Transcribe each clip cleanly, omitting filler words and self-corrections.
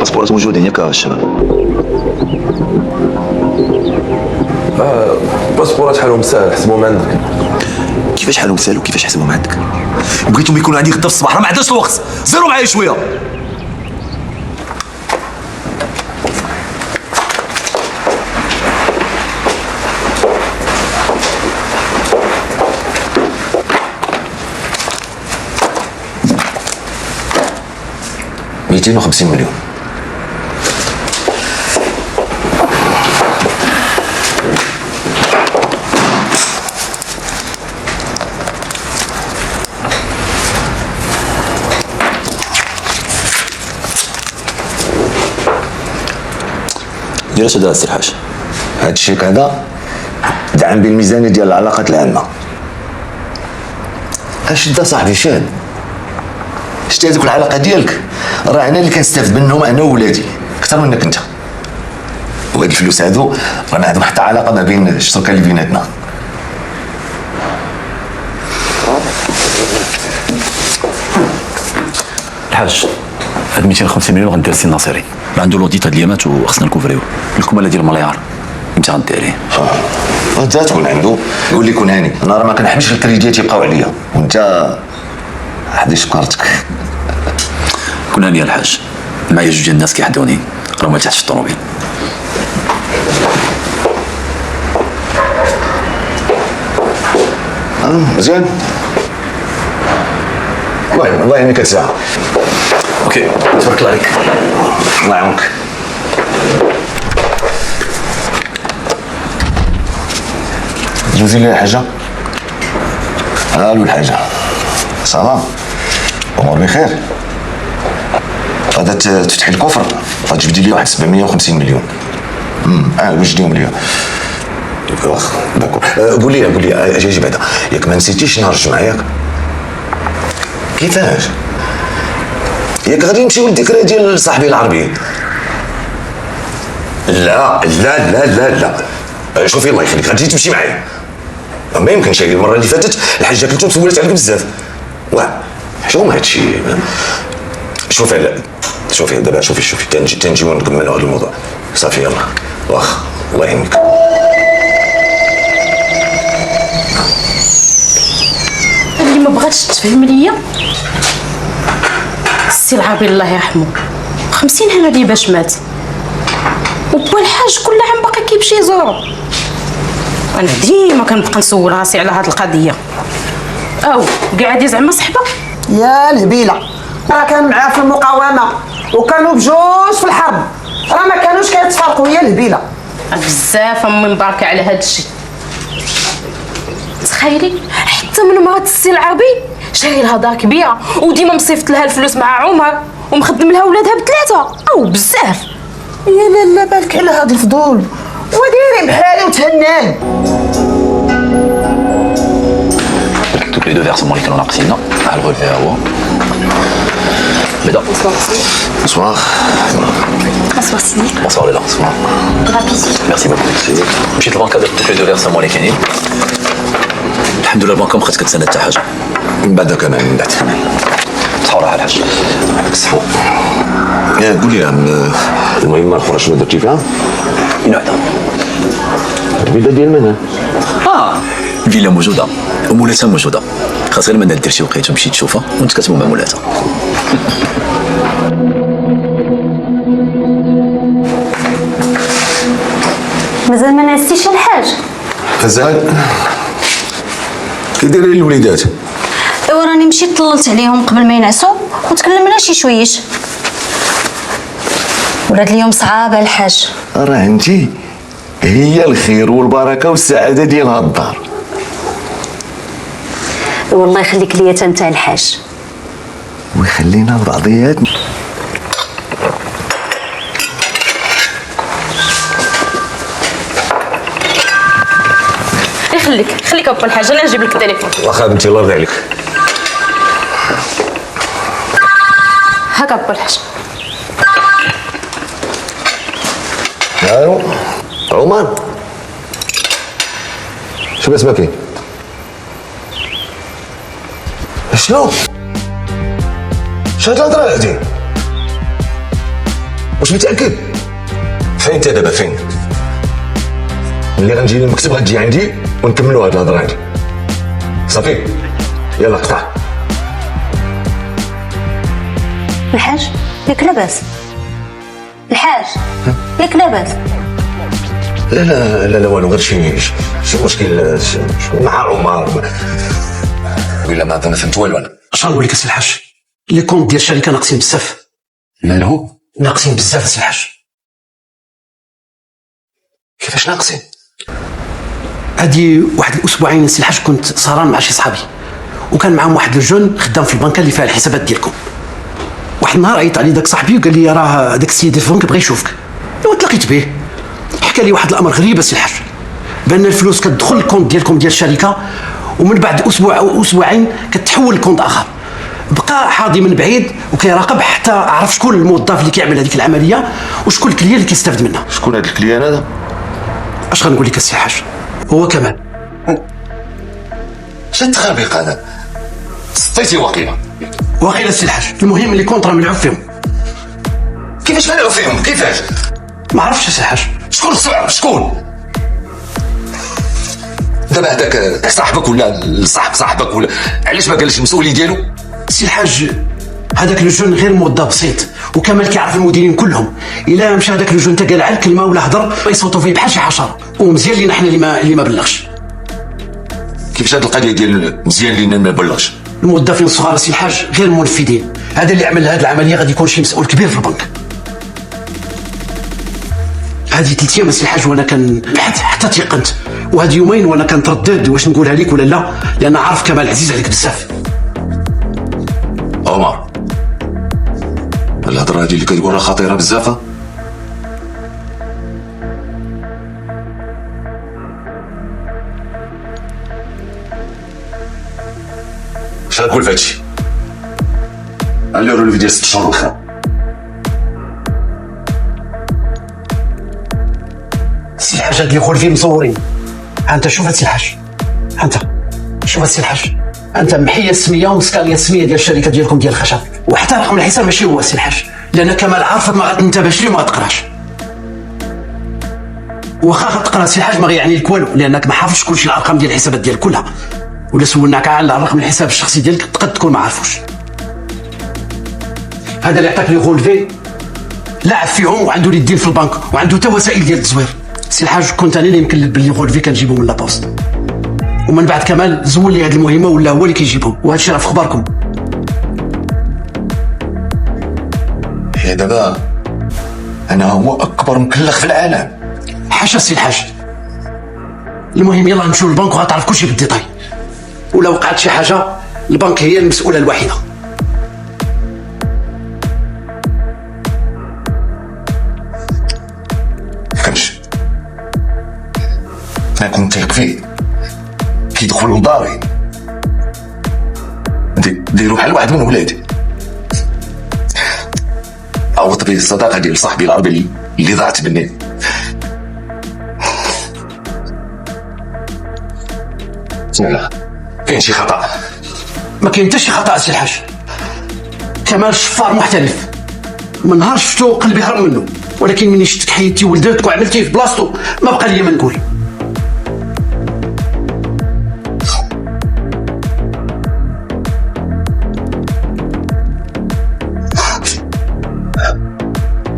الباسبورات موجودين ياك الشباب؟ الباسبورات حالهم ساهل، حسبهم عندك. كيفاش حالهم ساهل وكيفاش حسبهم عندك؟ بغيتهم يكونوا عندي غدا في الصباح، راه ما عندناش الوقت، زيرو معايا شويه. $250 مليون. دير اش هذا السي الحاج؟ هاد الشيك هذا دعم بالميزانيه ديال العلاقات العامه. اش دا صاحبي شاد؟ شتي هذوك العلاقه ديالك راه انا اللي كنستافد منهم انا وولادي اكثر منك انت. وهاد الفلوس هادو راه ما عندهم حتى علاقه ما بين الشركه اللي بيناتنا. الحاج هاد 250 مليون غندير السي الناصري، راه عنده لوديت هاد اليامات وخصنا نكوفريو. الكماله ديال المليار انت غدي عليه. انت تكون عنده يقول لي كون هاني، انا راه ما كنحبش الكريديات يبقاو عليا وانت حدي شكرتك. كون هاني الحاج، معايا جوج ديال الناس كيحدوني، راه ما تحتش في الطوموبيل. مزيان. المهم الله يعينك الساعه. اوكي تبارك الله عليك. الله يعاونك. جوزي لي الحاجه. الو الحاجه. صافا امور بخير. غادا تفتحي الكفر، غتجبدي لي واحد 750 مليون. وجديهم ليا. واخ داكور. قول لي اجي بعدا، ياك ما نسيتيش نهار الجمعه ياك؟ كيفاش؟ ياك غادي نمشيو للذكرى ديال صاحبي العربي؟ لا لا لا لا لا، شوفي الله يخليك غادي تمشي معايا. ما يمكنش، هذه المره اللي فاتت الحاجه كنتو مسولت عليك بزاف. واه شنو هادشي؟ شوفي دابا شوفي تنجيو نكملوا هذا الموضوع. صافي يلا واخ الله يعينك. اللي ما بغاتش تفهم ليا السي العربي الله يرحمه 50 هنا باش مات، وبا الحاج كل عام باقي كيمشي يزورو. انا ديما كنبقى نسول راسي على هاد القضيه. او قاعد زعما صحبه يا الهبيله، راه كان معاه في المقاومه وكانوا بجوج في الحرب، راه ما كانوش كيتفرقوا. يا الهبيله بزاف امي مباركه على هاد الشيء. تخيلي حتى من مرات السي العربي شاري لها دار كبيره وديما مصيفط لها الفلوس مع عمر ومخدم لها ولادها بثلاثه او بزاف. يا لا بالك على هاد الفضول وديري بحالي وتهناني. دوك لي دو فيرسمون اللي كانوا ناقصيننا مع الغولفي ها هو. بدا. بونسوار. Bonsoir Sidi. بونسوار ليلى. بونسوار. ميرسي بوكو. مشيت للبنكه درت دوك لي دو فيرسمون اللي كاينين. الحمد لله البنكه ما بقات كتسند حتى حاجه. من بعد كمان من بعد. صحه وراحه الحاج. عليك الصحه. قول لي المهم الاخرى شنو درتي فيها؟ وحده. الفيلا ديال من؟ الفيلا موجوده ومولاتها موجوده، خاص غير ما دير شي وقيته تمشي تشوفها وانت كتبوا مع مولاتها. مازال ما نعستيش الحاج؟ غزال كي دايرين الوليدات؟ ايوا راني مشيت طللت عليهم قبل ما ينعسوا وتكلمنا شي شويش. ولاد اليوم صعابه الحاج. راه انتي هي الخير والبركه والسعاده ديال هاد الدار. والله يخليك ليا انت الحاج ويخلينا بعضياتنا. خليك ابو الحاج، انا نجيب لك التليفون. واخا بنتي الله يرضي عليك. هاك ابو الحاج. الو عمان، شو اسمك؟ شنو؟ شو هاد الهضره هادي؟ واش متاكد؟ فين انت دابا فين؟ ملي غنجي للمكتب غتجي عندي ونكملوا هاد الهضره هادي. صافي يلا قطع. الحاج ياك لاباس؟ الحاج ياك لاباس؟ لا لا لا لا والو، غير شي مشكل مع عمر ولا ما فهمت والو. انا اش غنقول لك السي الحاج، لي كونط ديال الشركه ناقصين بزاف. مالو؟ ناقصين بزاف السي الحاج. كيفاش ناقصين؟ هادي واحد الاسبوعين السي الحاج كنت سهران مع شي صحابي، وكان معاهم واحد الجون خدام في البنكه اللي فيها الحسابات ديالكم. واحد النهار عيط علي داك صاحبي وقال لي راه داك السيد في البنك بغى يشوفك. وتلاقيت به، حكى لي واحد الامر غريب السي الحاج، بان الفلوس كتدخل الكونط ديالكم ديال الشركه، ومن بعد اسبوع او اسبوعين كتحول لكونط اخر. بقى حاضي من بعيد وكيراقب حتى عرف شكون الموظف اللي كيعمل هذيك العمليه وشكون الكليان اللي كيستافد منها. شكون هاد الكليان هذا؟ اش غنقول لك السي الحاج، هو كمال. شاد تخربيق هذا، سطيتي واقيلا. واقيلا السي الحاج، المهم اللي كونطرا ملعوب فيهم. كيفاش ملعوب فيهم؟ كيفاش؟ ما عرفتش السي الحاج. شكون الصعب؟ شكون؟ دابا هذاك صاحبك ولا صاحبك ولا علاش ما قالش المسؤولين ديالو؟ السي الحاج هذاك الجون غير موظف بسيط، وكمال كيعرف المديرين كلهم. الا مشى هذاك الجون تا قال على كلمه ولا هضر يصوتوا فيه بحال شي حشره، ومزيان لينا حنا اللي ما بلغش. كيفاش هاد القضيه ديال مزيان لينا ما بلغش؟ الموظفين الصغار السي الحاج غير منفذين، هذا اللي عمل هذه العمليه غادي يكون شي مسؤول كبير في البنك. هذه 3 ايام السي الحاج وانا كنبحث حتى تيقنت، وهاد يومين وانا كنتردد واش نقولها لك ولا لا، لان عارف كمال عزيز عليك بزاف. عمر، الهضره هذه اللي كتقول راه خطيره بزاف. اش غنقول في هادشي؟ على الرولف ديال 6 شهور واخا. السي الحاج هاد اللي يقول فيه مصورين. انت شوف السي الحاج، انت شوف السي الحاج، انت محيه السميه ومسكاليه السميه ديال الشركه ديالكم ديال الخشب، وحتى رقم الحساب ماشي هو السي الحاج، لان كمال عارفك ما غتنتبهش ليه وما غتقراش. واخا غتقرا السي الحاج ما غيعني لك والو، لانك ما حافظش كلشي الارقام ديال الحسابات ديال كلها، ولا سولناك على رقم الحساب الشخصي ديالك تقد تكون ما عارفوش. هذا اللي عطاك لي غولفي لاعب فيهم وعنده اليدين في البنك وعنده حتى وسائل ديال التزوير. سي الحاج كنت انا اللي يمكن باللي غولفي كنجيبو من لابوست، ومن بعد كمال زول لي هذه المهمه ولا هو اللي كيجيبهم، وهذا الشيء راه في اخباركم. هي دابا انا هو اكبر مكلخ في العالم. حاشا السي الحاج، المهم يلا نمشيو للبنك وغتعرف كلشي بالديتاي، ولا وقعت شي حاجه البنك هي المسؤوله الوحيده. كنش انا كنت تيق فيه كيدخل لداري ديرو بحال واحد من ولادي. عوضت به الصداقه ديال صاحبي العربي اللي ضاعت مني. لا كاين شي خطا. ما كاين حتى شي خطا السي الحاج، كمال شفار محترف، من نهار شفتو قلبي هرب منه، ولكن مني شفتك حيدتي ولدتك وعملتيه في بلاصتو ما بقى لي ما نقول.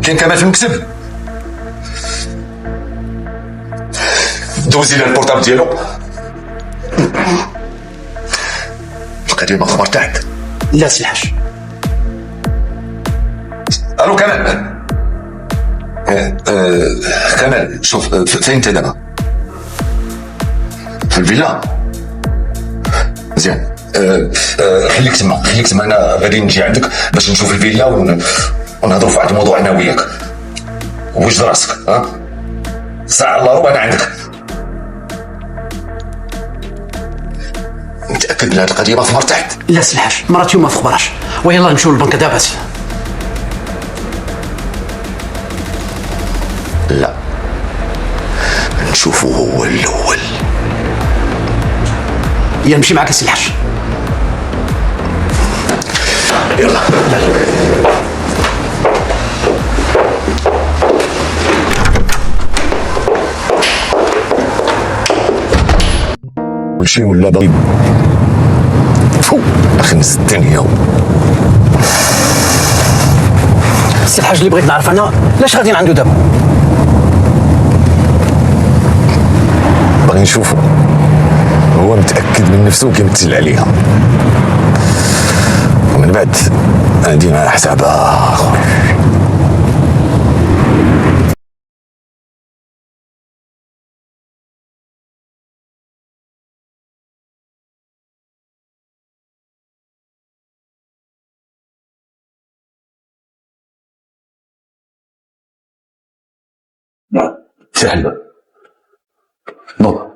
كاين كمال في المكتب، دوزي له البورتابل ديالو. القضيه ما خبرت عندك. لا سي الحاج. الو كمال. كمال شوف فين انت دابا؟ في الفيلا. مزيان. خليك تما انا غادي نجي عندك باش نشوف الفيلا ونهضروا في واحد الموضوع انا وياك. وجد راسك ها ساعه الله ربع انا عندك. متاكد من هذه القضيه ما في مرتاح؟ لا سي الحاج، مراتي ما في خبراش، ويلا نمشيو للبنك دابا. لا نشوفه هو الاول. يا نمشي معك سي الحاج. يلا نمشي ولا باغي فو خنس الدنيا. السي الحاج اللي بغيت نعرف انا علاش غاديين عنده دابا؟ باغي نشوفو هو متاكد من نفسه وكيمثل عليها، ومن بعد عندي معاه حساب اخر. افتح الباب. نوض.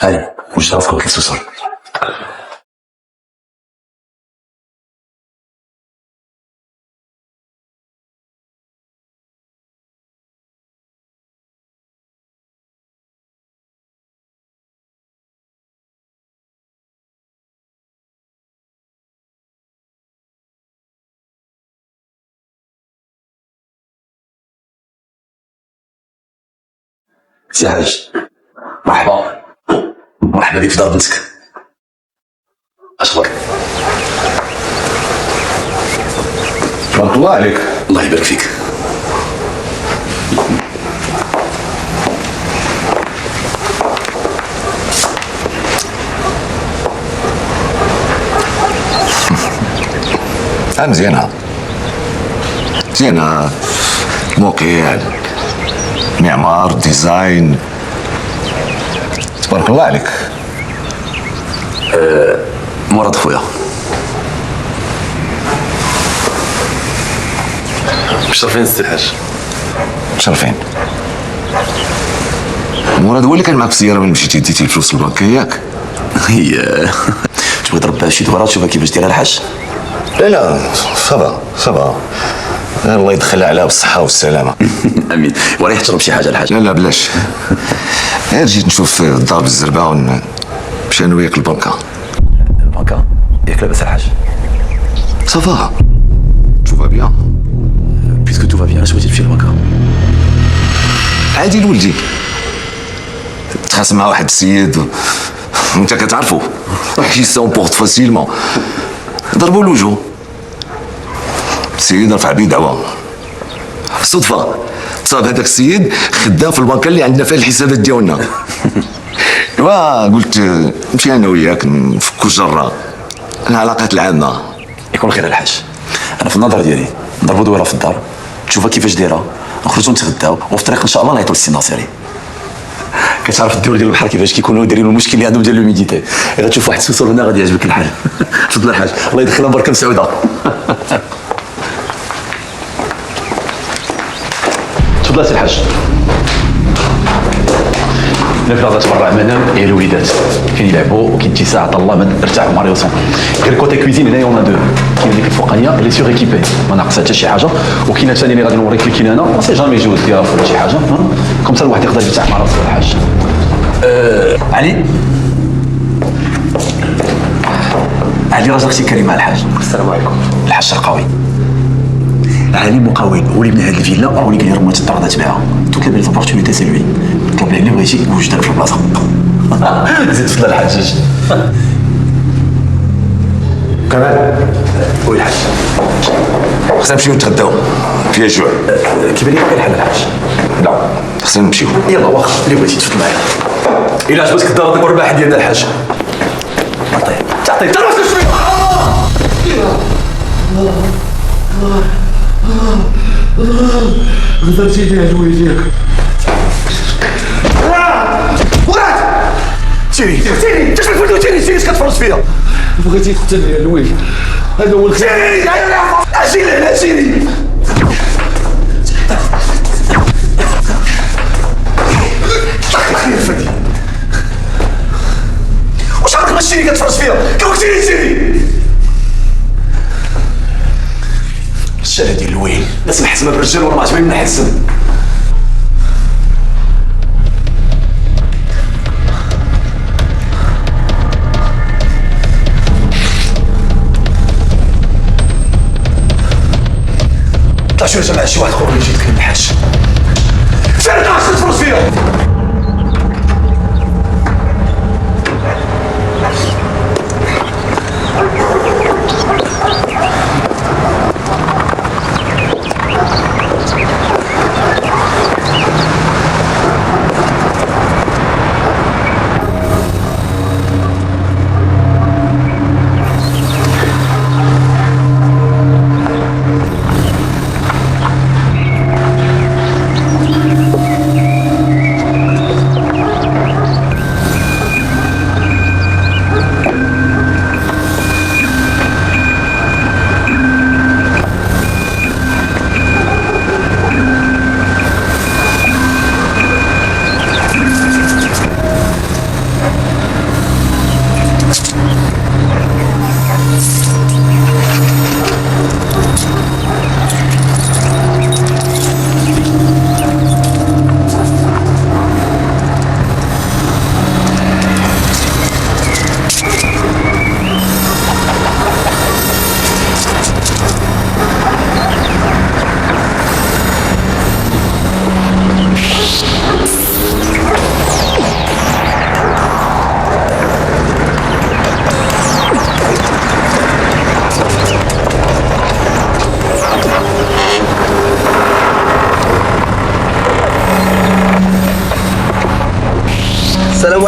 هاني وش راسك وقت السوسر. سي حاج مرحبا، مرحبا بك في دار بنتك. اشكرك. تبارك الله عليك. الله يبارك فيك. مزيانة مزيانة، موقع، معمار، ديزاين، تبارك الله عليك. مراد خويا. مشرفين السي الحاج. مشرفين. مراد هو اللي كان معك في السيارة من مشيتي ديتي الفلوس للبنك ياك؟ هي تبغي تربى شي دورات تشوفها كيفاش دايره الحاج. لا صافا الله يدخلها عليها بالصحة والسلامة. امين. وريح تشرب شي حاجه الحاج. لا بلاش، غير جيت نشوف الدار بالزربة ونمشي انا وياك البنكة. البنكة ياك لاباس الحاج. صافا تشوفها بيان. بيسكو تو فا بيان، اش بغيتي تمشي للبنكة؟ عادي لولدي تخاصم مع واحد السيد وانت كتعرفو كي سامبورت فاسيلمون، ضربوا الوجه. السيد رفع بيه دعوة صدفة، تصاب هذاك السيد خدام في البنكة اللي عندنا فيها الحسابات ديالنا. ايوا قلت نمشي انا وياك نفكو جرة العلاقات العامة. يكون خير الحاج. انا في النظره ديالي نضربوا دويره في الدار تشوفها كيفاش دايره، نخرجوا نتغداو وفي الطريق ان شاء الله نعيطوا للسي ناصري. كتعرف الدول ديال البحر كيفاش كيكونوا دايرين المشكل اللي عندهم ديال لوميديتي. اذا تشوف واحد السوسول هنا غادي يعجبك الحال. تفضل الحاج، الله يدخلها بركه مسعوده. تفضل سي الحاج. هنا في بلاصه تبرع منام هي الوليدات كاين يلعبوا وكاين اتساع عطا الله من ارتاحوا ماريوسون. غير كوتي كويزين هنايا اون دو، كاين ديك الفوقانيه اللي سيغ ايكيبي ما ناقصها حتى شي حاجه، وكاينه ثاني اللي غادي نوريك اللي كاين هنا ما سي جامي جوج ديالها ولا شي حاجه كوم سا الواحد يقدر يرتاح مع راسو الحاج. علي علي راجل اختي كريمه الحاج. السلام عليكم. الحاج شرقاوي. علي مقاول هو اللي بنى هاد الفيلا وهو اللي قال لي راه تطرد تبيعها. توك لي زوبورتونيتي سي لوي. طلب لي اللي بغيتي وجدك في البلاصه. زيد تفضل الحاج. كمان وي الحاج. خصنا نمشيو نتغداو فيها جوع. كيبان لك الحل الحاج. لا خصنا نمشيو. يلا واخا اللي بغيتي تفضل معايا. الا عجبتك الدار نعطيك الرباح ديالنا الحاج. تعطيه تعطيه غدرتي ليه الويليك. سيري انت شنو تقول سيري اش كتفرج فيا؟ بغيتي تقتل لي الويل، هذا هو الخير. سيري اجي لهنا سيري. واش عمرك ما شتيني كتفرج فيا؟ كوكتيني سيري. الشارع ديال الويل الناس محسمه بالرجال وراه ما عجبني نحسن. طلع شويه جماعه شي واحد اخر يجي يتكلم الحاج. فين طاش تفرج فيا؟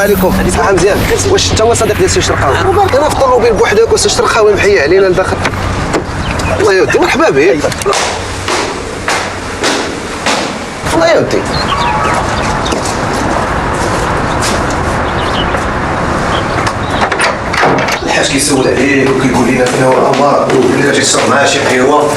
عليكم. صحه مزيان. واش انت هو صديق ديال سي شرقاوي؟ انا في الطوموبيل بوحدك وسي شرقاوي محيي علينا لداخل. الله يودي مرحبا بك. الله يودي. الحاج كيسول عليك وكيقول لنا فين هو الامر ولا جاي تصور معاه شي حيوان.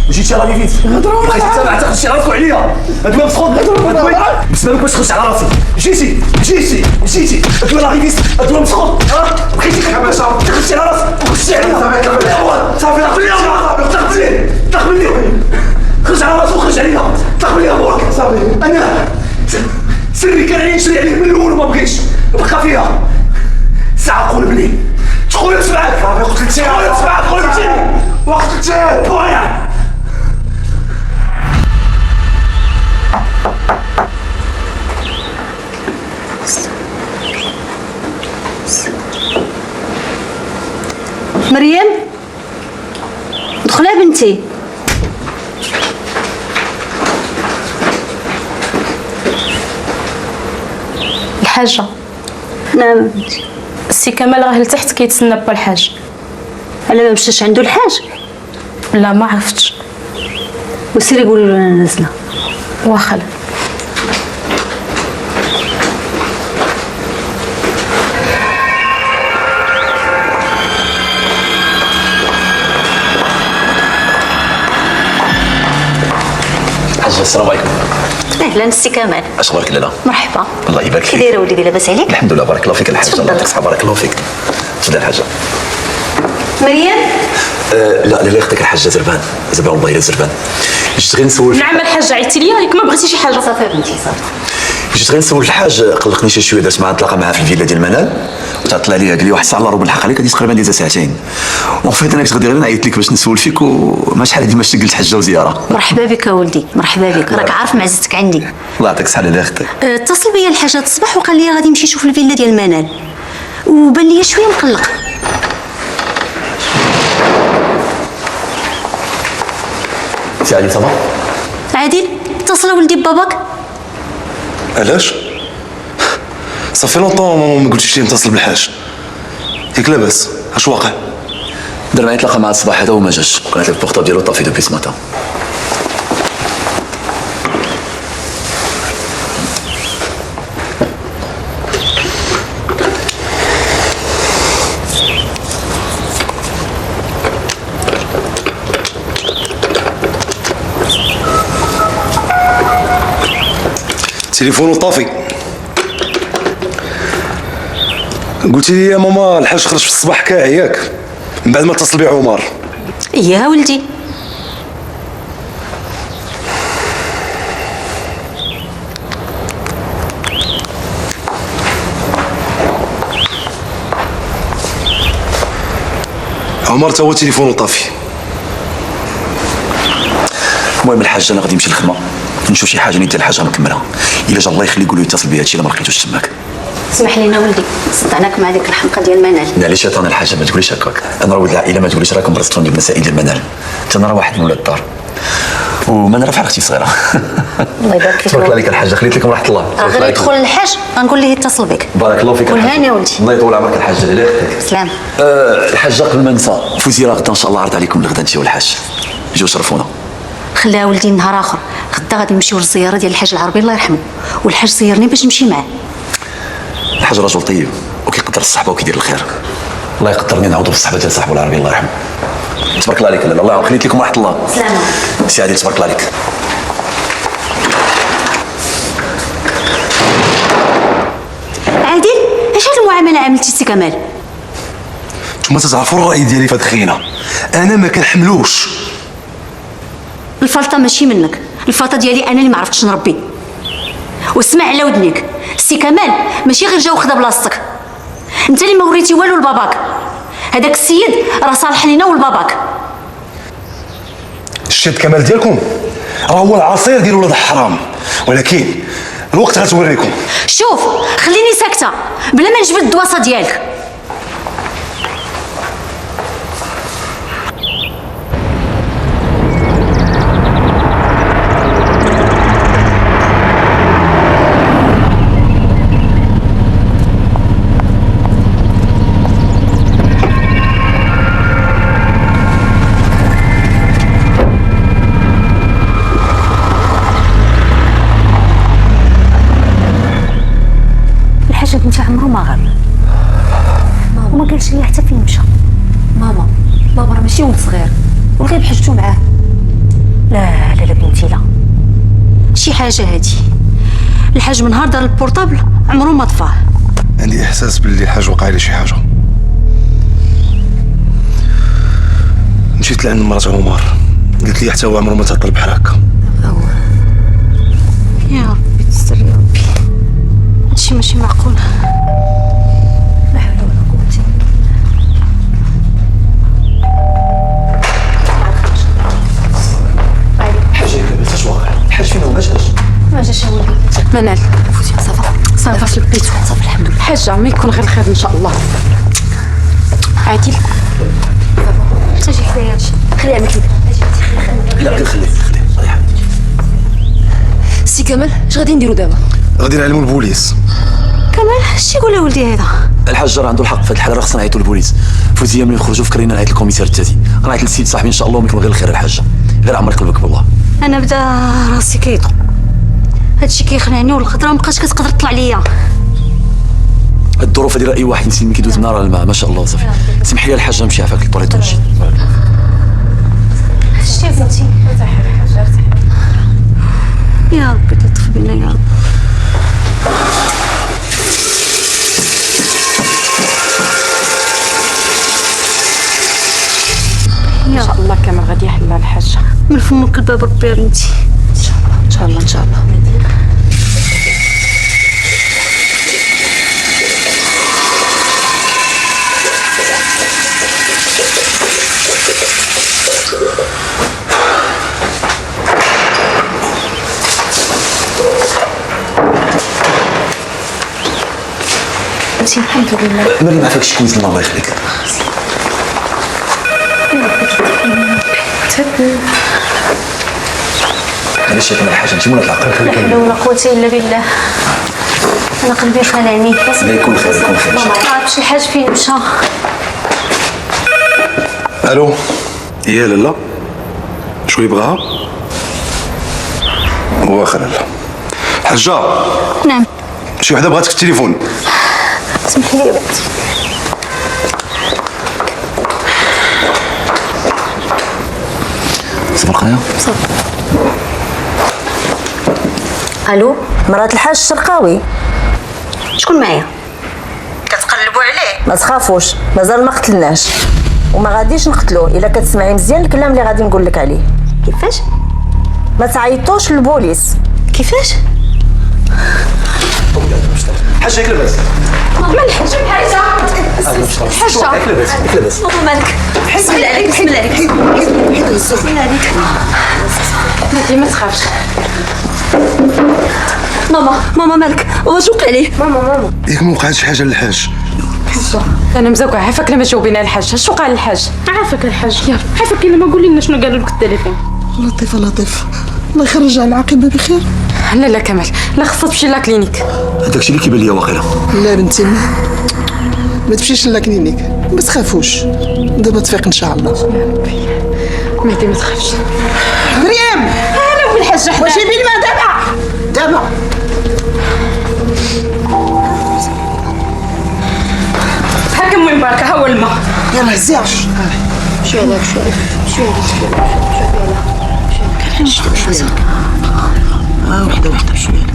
مشيتي راني فيت بقيتي تابع حتى خرجتي على راسك عليا هادوي مسخوط بالنسبه لك واش خرجت على راسي مشيتي هادوي راه غيفيس هادوي مسخوط بقيتي خرجتي على راسك وخرجتي عليا صافي طلق مني خرج على راسك وخرج عليا طلق مني امورك صافي انا سري كان عيني نشري عليك من الاول وما بقيتش بقى فيها ساعه قلبني تقول سمعك قتلتي وقتلتي بويا مريم دخلي بنتي. الحاجه نعم بنتي. السي كمال راه لتحت كيتسنى با الحاج. انا ما مشيتش عنده الحاج. لا ما عرفتش. وسيري قولي له انا نازله. واخا. حاجه السلام عليكم. اهلا السي كمال. اش اخبارك لاله؟ مرحبا. الله يبارك فيك. كي دايره وليدي لاباس عليك؟ الحمد لله بارك الله فيك الحاج. تفضل. الله يعطيك الصحه بارك الله فيك. تفضل الحاجه. مريم لا اختك الحاجه زربان والله الا زربان. جيت غير نسول. نعم الحاجه عيطتي ليا ياك ما بغيتي شي حاجه. صافي بنتي صافي. جيت غير نسول الحاج قلقني شي شويه درت معاه نتلاقى معاه في الفيلا ديال منال وتعطل عليا قال لي واحد الساعه الله ربما الحق عليك هذه تقريبا ديال ساعتين وفيت انا كنت غادي غير نعيط لك باش نسول فيك وما شحال هذه ما شقلت حجه وزياره. مرحبا بك ولدي مرحبا بك راك عارف معزتك عندي. الله يعطيك الصحه لاله اختي. اتصل بيا الحاج هاد الصباح وقال لي غادي نمشي نشوف الفيلا ديال منال وبان لي شويه مقلق. سي علي صافا؟ عادل اتصل ولدي بباباك. علاش؟ صافي لونطون ما قلتيش لي نتصل بالحاج. ياك لاباس اش واقع؟ دار معايا تلاقى مع الصباح هذا وما جاش وكانت البورطاب ديالو طافي دوبي سماتا. تليفونه طافي. قلتي لي يا ماما الحاج خرج في الصباح كاع ياك من بعد ما اتصل بيه عمر. يا ولدي عمر تا هو تليفونه طافي. المهم الحاج انا غادي نمشي للخدمه نشوف شي حاجه نيت الحاجه نكملها الا جا الله يخلي يقول له يتصل بيا هادشي الا ما لقيتوش تماك. اسمح لينا ولدي صدعناك مع ديك الحلقه ديال منال. معليش انا الحاجه ما تقوليش هكاك انا راه ولد العائله ما تقوليش راكم برزتوني بالمسائل ديال منال حتى انا راه واحد من ولاد الدار ومن راه في اختي صغيره. الله يبارك فيك. تبارك الله عليك الحاجه خليت لكم راحه الله. غير يدخل الحاج غنقول ليه يتصل بك. بارك الله فيك. والهاني يا ولدي. الله يطول عمرك الحاجه لا يخليك. سلام. الحاجه قبل ما ننسى فوزيره غدا ان شاء الله عرض عليكم الغدا انت والحاج جيو شرفونا. خليها ولدي نهار اخر غدا غادي نمشيو للزياره ديال الحاج العربي الله يرحمه والحاج زيرني باش نمشي معاه. الحاج رجل طيب وكيقدر الصحبه وكيدير الخير. الله يقدرني نعوضوا بالصحبه ديال صاحبه العربي الله يرحمه. تبارك الله عليك لاله الله خليت لكم راحه الله. سلامة. سي عادل تبارك الله عليك. عادل اش هاد المعامله عملتي سي كمال؟ نتوما تتعرفوا الراي ديالي في هاد الخينه انا ما كنحملوش. الفلطه ماشي منك الفلطه ديالي انا اللي ما عرفتش نربي. واسمع على ودنيك سي كمال ماشي غير جا وخدا بلاصتك انت اللي ما وريتي والو لباباك. هذاك السيد راه صالح لينا ولباباك. الشد كمال ديالكم راه هو العصير ديال ولاد الحرام ولكن الوقت غتوريكم. شوف خليني ساكته بلا ما نجبد الدواسه ديالك. فين مشى؟ ماما بابا راه ماشي ولد صغير وغير بحاجتو معاه. لا لا لا بنتي لا، شي حاجه هادي. الحاج من نهار دار البورطابل عمرو ما طفاه. عندي احساس باللي الحاج وقع لي شي حاجه. مشيت لعند مرات عمر قالت لي حتى هو عمرو ما تعطل بحال هكا. يا ربي تستر يا ربي، هادشي ماشي معقول. لا حول ولا قوة الا بالله. الحاج كيفاش واقع؟ الحاج فين هو؟ ما جاش. ما جاش ولدي. منال فوتي صافا في البيت. صافا الحمد لله. حاجة ما يكون غير الخير ان شاء الله. عادل تجي حدايا هادشي خليها مثلي. لا غير خليه سي كمال اش غادي نديرو دابا؟ غادي نعلموا البوليس. كمال اش يقول ولدي هذا؟ الحاج راه عنده الحق في هذه الحاله، راه خصنا نعيطوا للبوليس. فوزيه ملي نخرجوا فكرينا نعيط للكوميسار التاتي، غنعيط للسيد صاحبي ان شاء الله ويكون غير الخير الحاجه. غير عمر قلبك بالله. انا بدا راسي كيضرب، هادشي كيخلعني والخضره مابقاش كتقدر تطلع ليا. الظروف ديال اي واحد انسان ملي كيدوز من نهار الماء ما شاء الله صافي. سمح لي الحاجه نمشي عافاك للطواليت ونمشي. شتي بنتي؟ يا ربي تلطف بينا يا رب. ان شاء الله كمال غادي يحلها الحاجة. من فمك الباب ربي يا بنتي. ان شاء الله ان شاء الله. بنتي الحمد لله. مريم عافاك كويس الله يخليك. علاش هاد الحاجه انت مولا العقل؟ لا حول ولا قوة الا بالله. انا قلبي خلعني. لا يكون خير يكون خير. ما عرفتش الحاج فين مشى. الو يا لالا شو يبغاها؟ واخا لالا. حجه نعم. شي وحده بغاتك في التليفون. سمحي لي يا بنتي. صبر خويا. الو مرات الحاج الشرقاوي، شكون معايا؟ كتقلبوا عليه؟ ما تخافوش مازال ما قتلناش وما غاديش نقتلوه الا كتسمعي مزيان الكلام اللي غادي نقول لك عليه. كيفاش؟ ما تعيطوش للبوليس. كيفاش؟ حاجه ياك لاباس؟ ما الحاج بحاجه. الحاجه ياك لاباس ياك لاباس. بابا مالك؟ بسم الله عليك بسم الله عليك بسم الله عليك. نادي ما تخافش. ماما مالك؟ واش وقع عليه؟ ماما ياك ما وقعت شي حاجه للحاج؟ انا مزوقه عافاك لما جاوبينا الحاج. اش وقع للحاج؟ عافاك الحاج، عافاك الا ما قولي لنا شنو قالوا لك التليفون. لطيفه لطيفه، الله يخرج على العاقبه بخير. لا لا كمال لا خصها تمشي لا كلينيك. هذاك الشيء اللي كيبان ليا واقيلا. لا بنتي ما تمشيش للكلينيك، ما تخافوش دابا تفيق ان شاء الله. مهدي ما تخافش. مريم انا والحاج حدا. واش يبين ما دابا هاكم وين باركه ها هو الماء. يلا هزيها. شويه عليك شويه وحده شويه.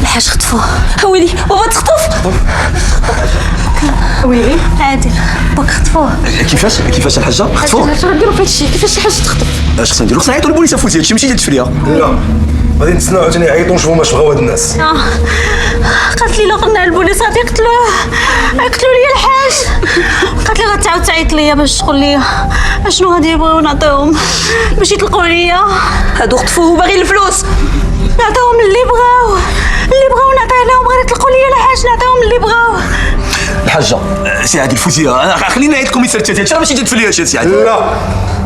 الحاج خطفوه. ويلي بابا تخطف. ويلي عادل باك خطفوه. كيفاش الحاجه؟ خطفوه؟ اش غنديرو في هادشي؟ كيفاش الحاج تخطف؟ اش خصنا نديرو؟ خصنا نعيطوا للبوليس افوتي. هادشي ماشي ديال التفريه. لا غادي نتسناو عاوتاني يعيطوا نشوفوا واش بغاو هاد الناس. قالت لي لا قلنا البوليس غادي يقتلوه لي الحاج. قالت لي غتعاود تعيط ليا باش تقول لي اشنو غادي يبغيو نعطيهم باش يطلقوا ليا. هادو خطفوه باغي الفلوس. نعطيهم اللي بغاو نعطيه لهم. غير يطلقوا لي الحاج نعطيهم اللي بغاو. الحاجه سي عادل فوزيه انا خلينا نعيط الكوميسار التاتي. هادشي راه ماشي ديال التفريه هادشي سي عادل. لا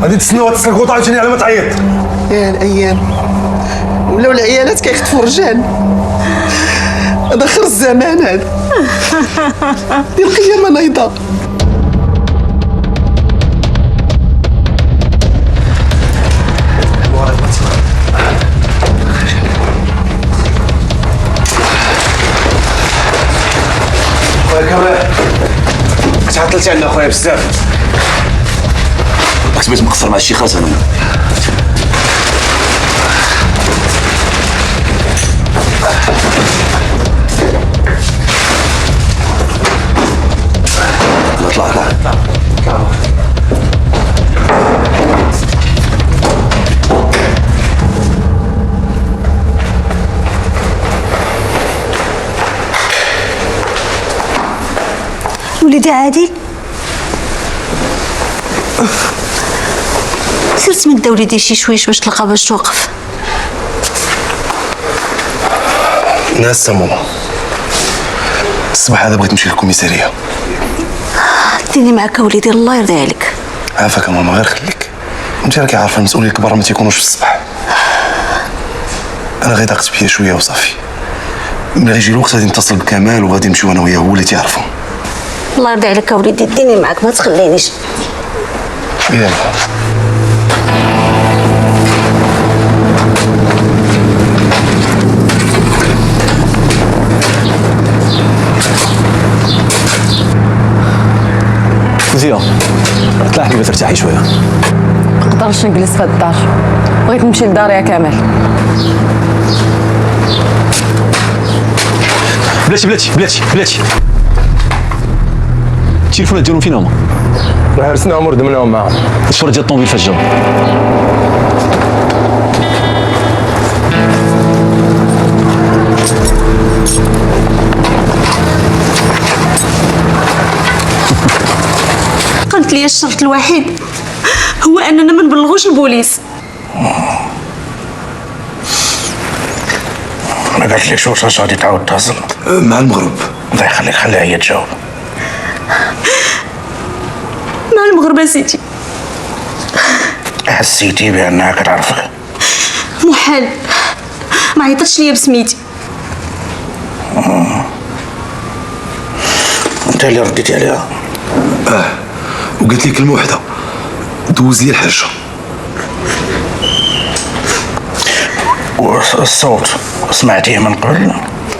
غادي تسناو هاد السلكوط عاوتاني على ما تعيط. يا الايام ولاو العيالات كيخطفوا الرجال. هذا خير الزمان هذا. ديال القيامه نايضه. خويا كمال كنت عطلتي عندنا خويا بزاف. كنت بغيت مقصر مع الشيخ حسن. طلع وليدي عادل، سير تمدا وليدي شي شويش باش تلقى باش توقف. ناس ماما، الصباح هذا بغيت نمشي للكوميساريه. ديني معاك وليدي الله يرضي عليك. عافاك ماما، غير خليك، انت راكي عارفه المسؤولين الكبار ما تيكونوش في الصباح. انا غير ضاقت بيا شويه وصافي. ملي غيجي الوقت غادي نتصل بكمال وغادي نمشيو انا وياه، هو اللي تيعرفو. الله يرضي عليك وليدي، ديني معاك ما تخلينيش. يلا زينة، طلع لي باش ترتاحي شويه. ما نقدرش نجلس في الدار، بغيت نمشي لدار يا كمال. بلاتي التليفونات ديالهم فين هما؟ راه هرسناهم وردمناهم معاهم. الصورة ديال الطوموبيل فاش جاو؟ قلت لي الشرط الوحيد هو اننا ما نبلغوش البوليس. ما قالت لكش واش غادي تعاود تهزل مع المغرب؟ الله يخليك، خليها هي تجاوب. مع المغرب سيدي. حسيتي بانها كتعرفك؟ محال، ما عيطتش ليا بسميتي. انت اللي رديتي عليها؟ وقالت لي كلمه واحده، دوز لي الحاجه. والصوت سمعتيه من قبل؟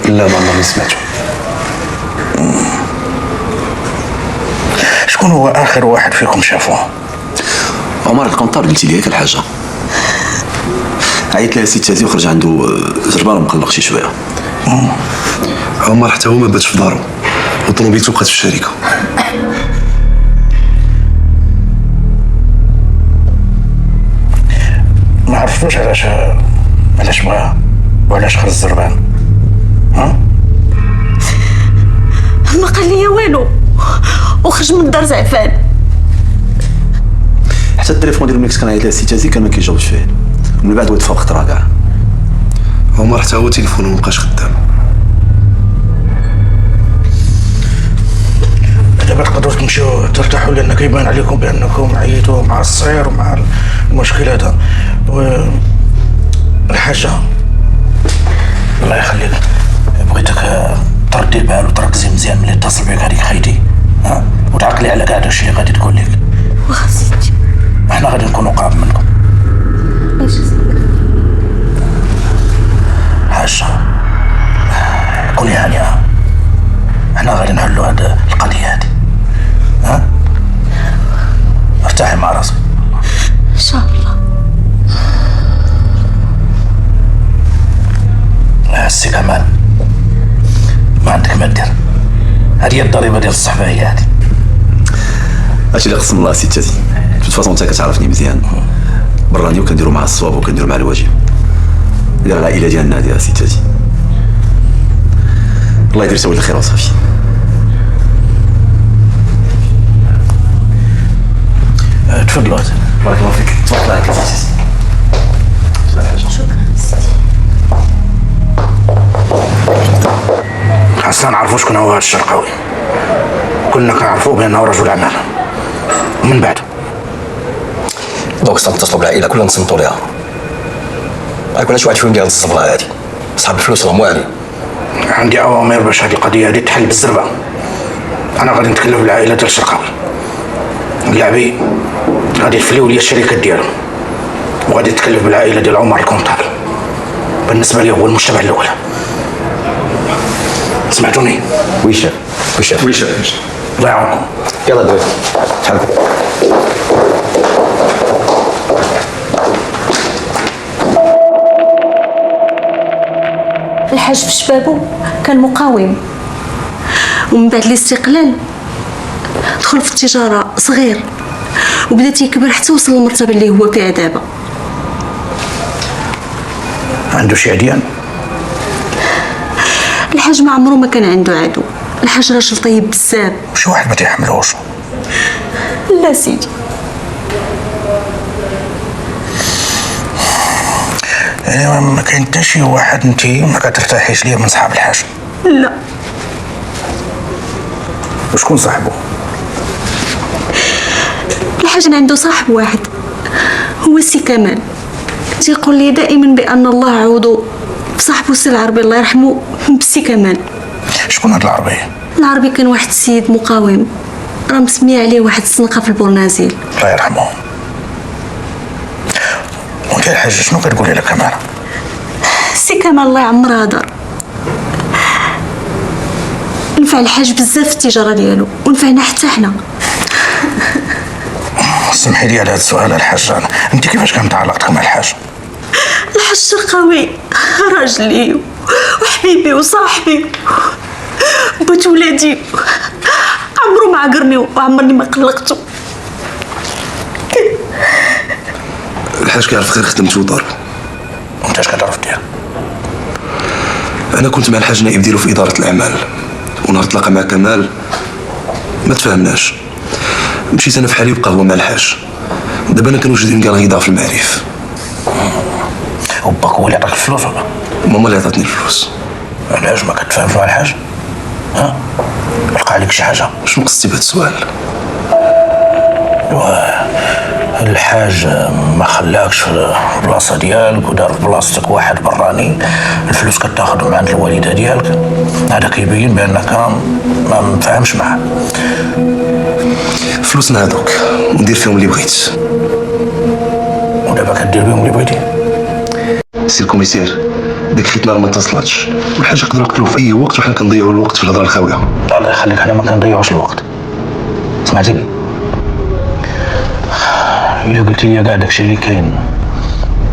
لا ما سمعته. شكون هو اخر واحد فيكم شافوه؟ عمر القنطار قلتي لي هيك الحاجه. عيط لها سي تازي وخرج عنده زربان مقلق شي شويه. عمر حتى هو ما باتش في دارو وطوموبيلته بقات في الشركه. ما عرفتوش علاش بغاها وعلاش خرج الزربان؟ ما قال لي والو وخرج من الدار زعفان. حتى التليفون ديالو ملي كان عيط لها سي تازي كان ما كيجاوبش فيه، من بعد هو تفاق خطره كاع. عمر حتى هو تليفونه مبقاش خدام. دابا تقدروا تمشيو ترتاحوا لان كيبان عليكم بانكم عييتوا مع الصير ومع المشكل هذا. الحاجه الله يخليك، بغيتك تردي البال وتركزي مزيان ملي اتصل بك هذيك خيتي، وتعقلي على كاع داكشي اللي غادي تقول لك. واخا سيدي، احنا غادي نكونوا قراب منكم. حاجه كوني هانئه، احنا غادي نحلوا هاد القضيه هادي. ارتاحي مع راسك ان شاء الله. السي كمال، ما عندك ما دير، هذه هي الضريبه ديال الصحبه هي هذه. هادشي اللي قسم الله سي تازي. دو فاصون انت كتعرفني مزيان، براني وكنديرو مع الصواب وكنديرو مع الواجب. ديال العائله ديالنا ديال سي تازي. الله يدير سوي الخير وصافي. تفضلوا. بارك الله فيك. تفضل عليك يا سي. خاصنا نعرفوا شكون هو هذا الشرقاوي. كلنا كنعرفوا بانه رجل اعمال. ومن بعد دوك نتصلوا بالعائله كلنا نصنتوا ليها. غيكون شي واحد فيهم ديال الزبله هادي، صحاب الفلوس راهم واعرين. عندي اوامر باش هذه القضيه هذه تحل بالزربه. انا غادي نتكلم بالعائله ديال الشرقاوي. اللعبي غادي يفليو لي الشركات ديالهم، وغادي يتكلف بالعائله ديال عمر الكونطابل. بالنسبه لي هو المجتمع الاول. سمعتوني؟ وي شاف. وشاف وشاف. الله يعاونكم. يلا دراري تحركوا. الحاج في شبابه كان مقاوم، ومن بعد الاستقلال دخل في التجارة صغير وبدا تيكبر حتى وصل للمرتبة اللي هو فيها دابا. عنده شي عديان؟ الحاج ما عمره ما كان عنده عدو، الحاج راجل طيب بزاف. شي واحد ما تيحملوش؟ لا سيدي. يعني ما كاين حتى شي واحد انت ما كترتاحيش ليه من صحاب الحاج؟ لا. وشكون صاحبه؟ الحاج عنده صاحب واحد هو سي كمال، تيقول لي دائما بان الله عوضو بصاحبو سي العربي الله يرحمه بسي كمال. شكون هاد العربي؟ العربي كان واحد السيد مقاوم راه مسميه عليه واحد الزنقه في البورنازيل. الله يرحمه. وانت الحاج شنو كتقولي لك كمال؟ سي كمال الله يعمرها دار، نفع الحاج بزاف في التجاره ديالو ونفعنا حتى حنا. سمحي لي على هذا السؤال الحاج، انت كيفاش كانت علاقتك مع الحاج؟ الحاج الشرقاوي راجلي وحبيبي وصاحبي، بوت ولادي، عمرو ما عقرني وعمرني ما قلقته. الحاج كيعرف غير خدمته وضربه. وانت اش كتعرف دير؟ انا كنت مع الحاج نائب ديالو في اداره الاعمال، ونهار تلاقى مع كمال ما تفاهمناش، مشيت انا في حالي وبقى هو مع الحاج. دابا انا كنوجد كاع غيضاع في المعارف. وباك هو اللي عطاك الفلوس ولا؟ ماما اللي عطاتني الفلوس. علاش ما كتفاهمش مع الحاج؟ ها؟ لقى عليك شي حاجه؟ شنو قصدتي بهذا السؤال؟ الحاج ما خلاكش في البلاصه ديالك ودار في بلاصتك واحد براني، الفلوس كتاخذ من عند الوالده ديالك، هذا كيبين بانك ما مفاهمش معاه. فلوسنا هذوك ندير فيهم اللي بغيت. ودابا كدير بهم اللي بغيتي؟ سي الكوميسير، ديك خيتنا راه ما اتصلاتش، والحاج يقدروا يقتلوه في اي وقت وحنا كنضيعوا الوقت في الهضره الخاويه. الله يخليك، حنا ما كنضيعوش الوقت. سمعتي؟ إلا قلتي لي كاع داكشي اللي كاين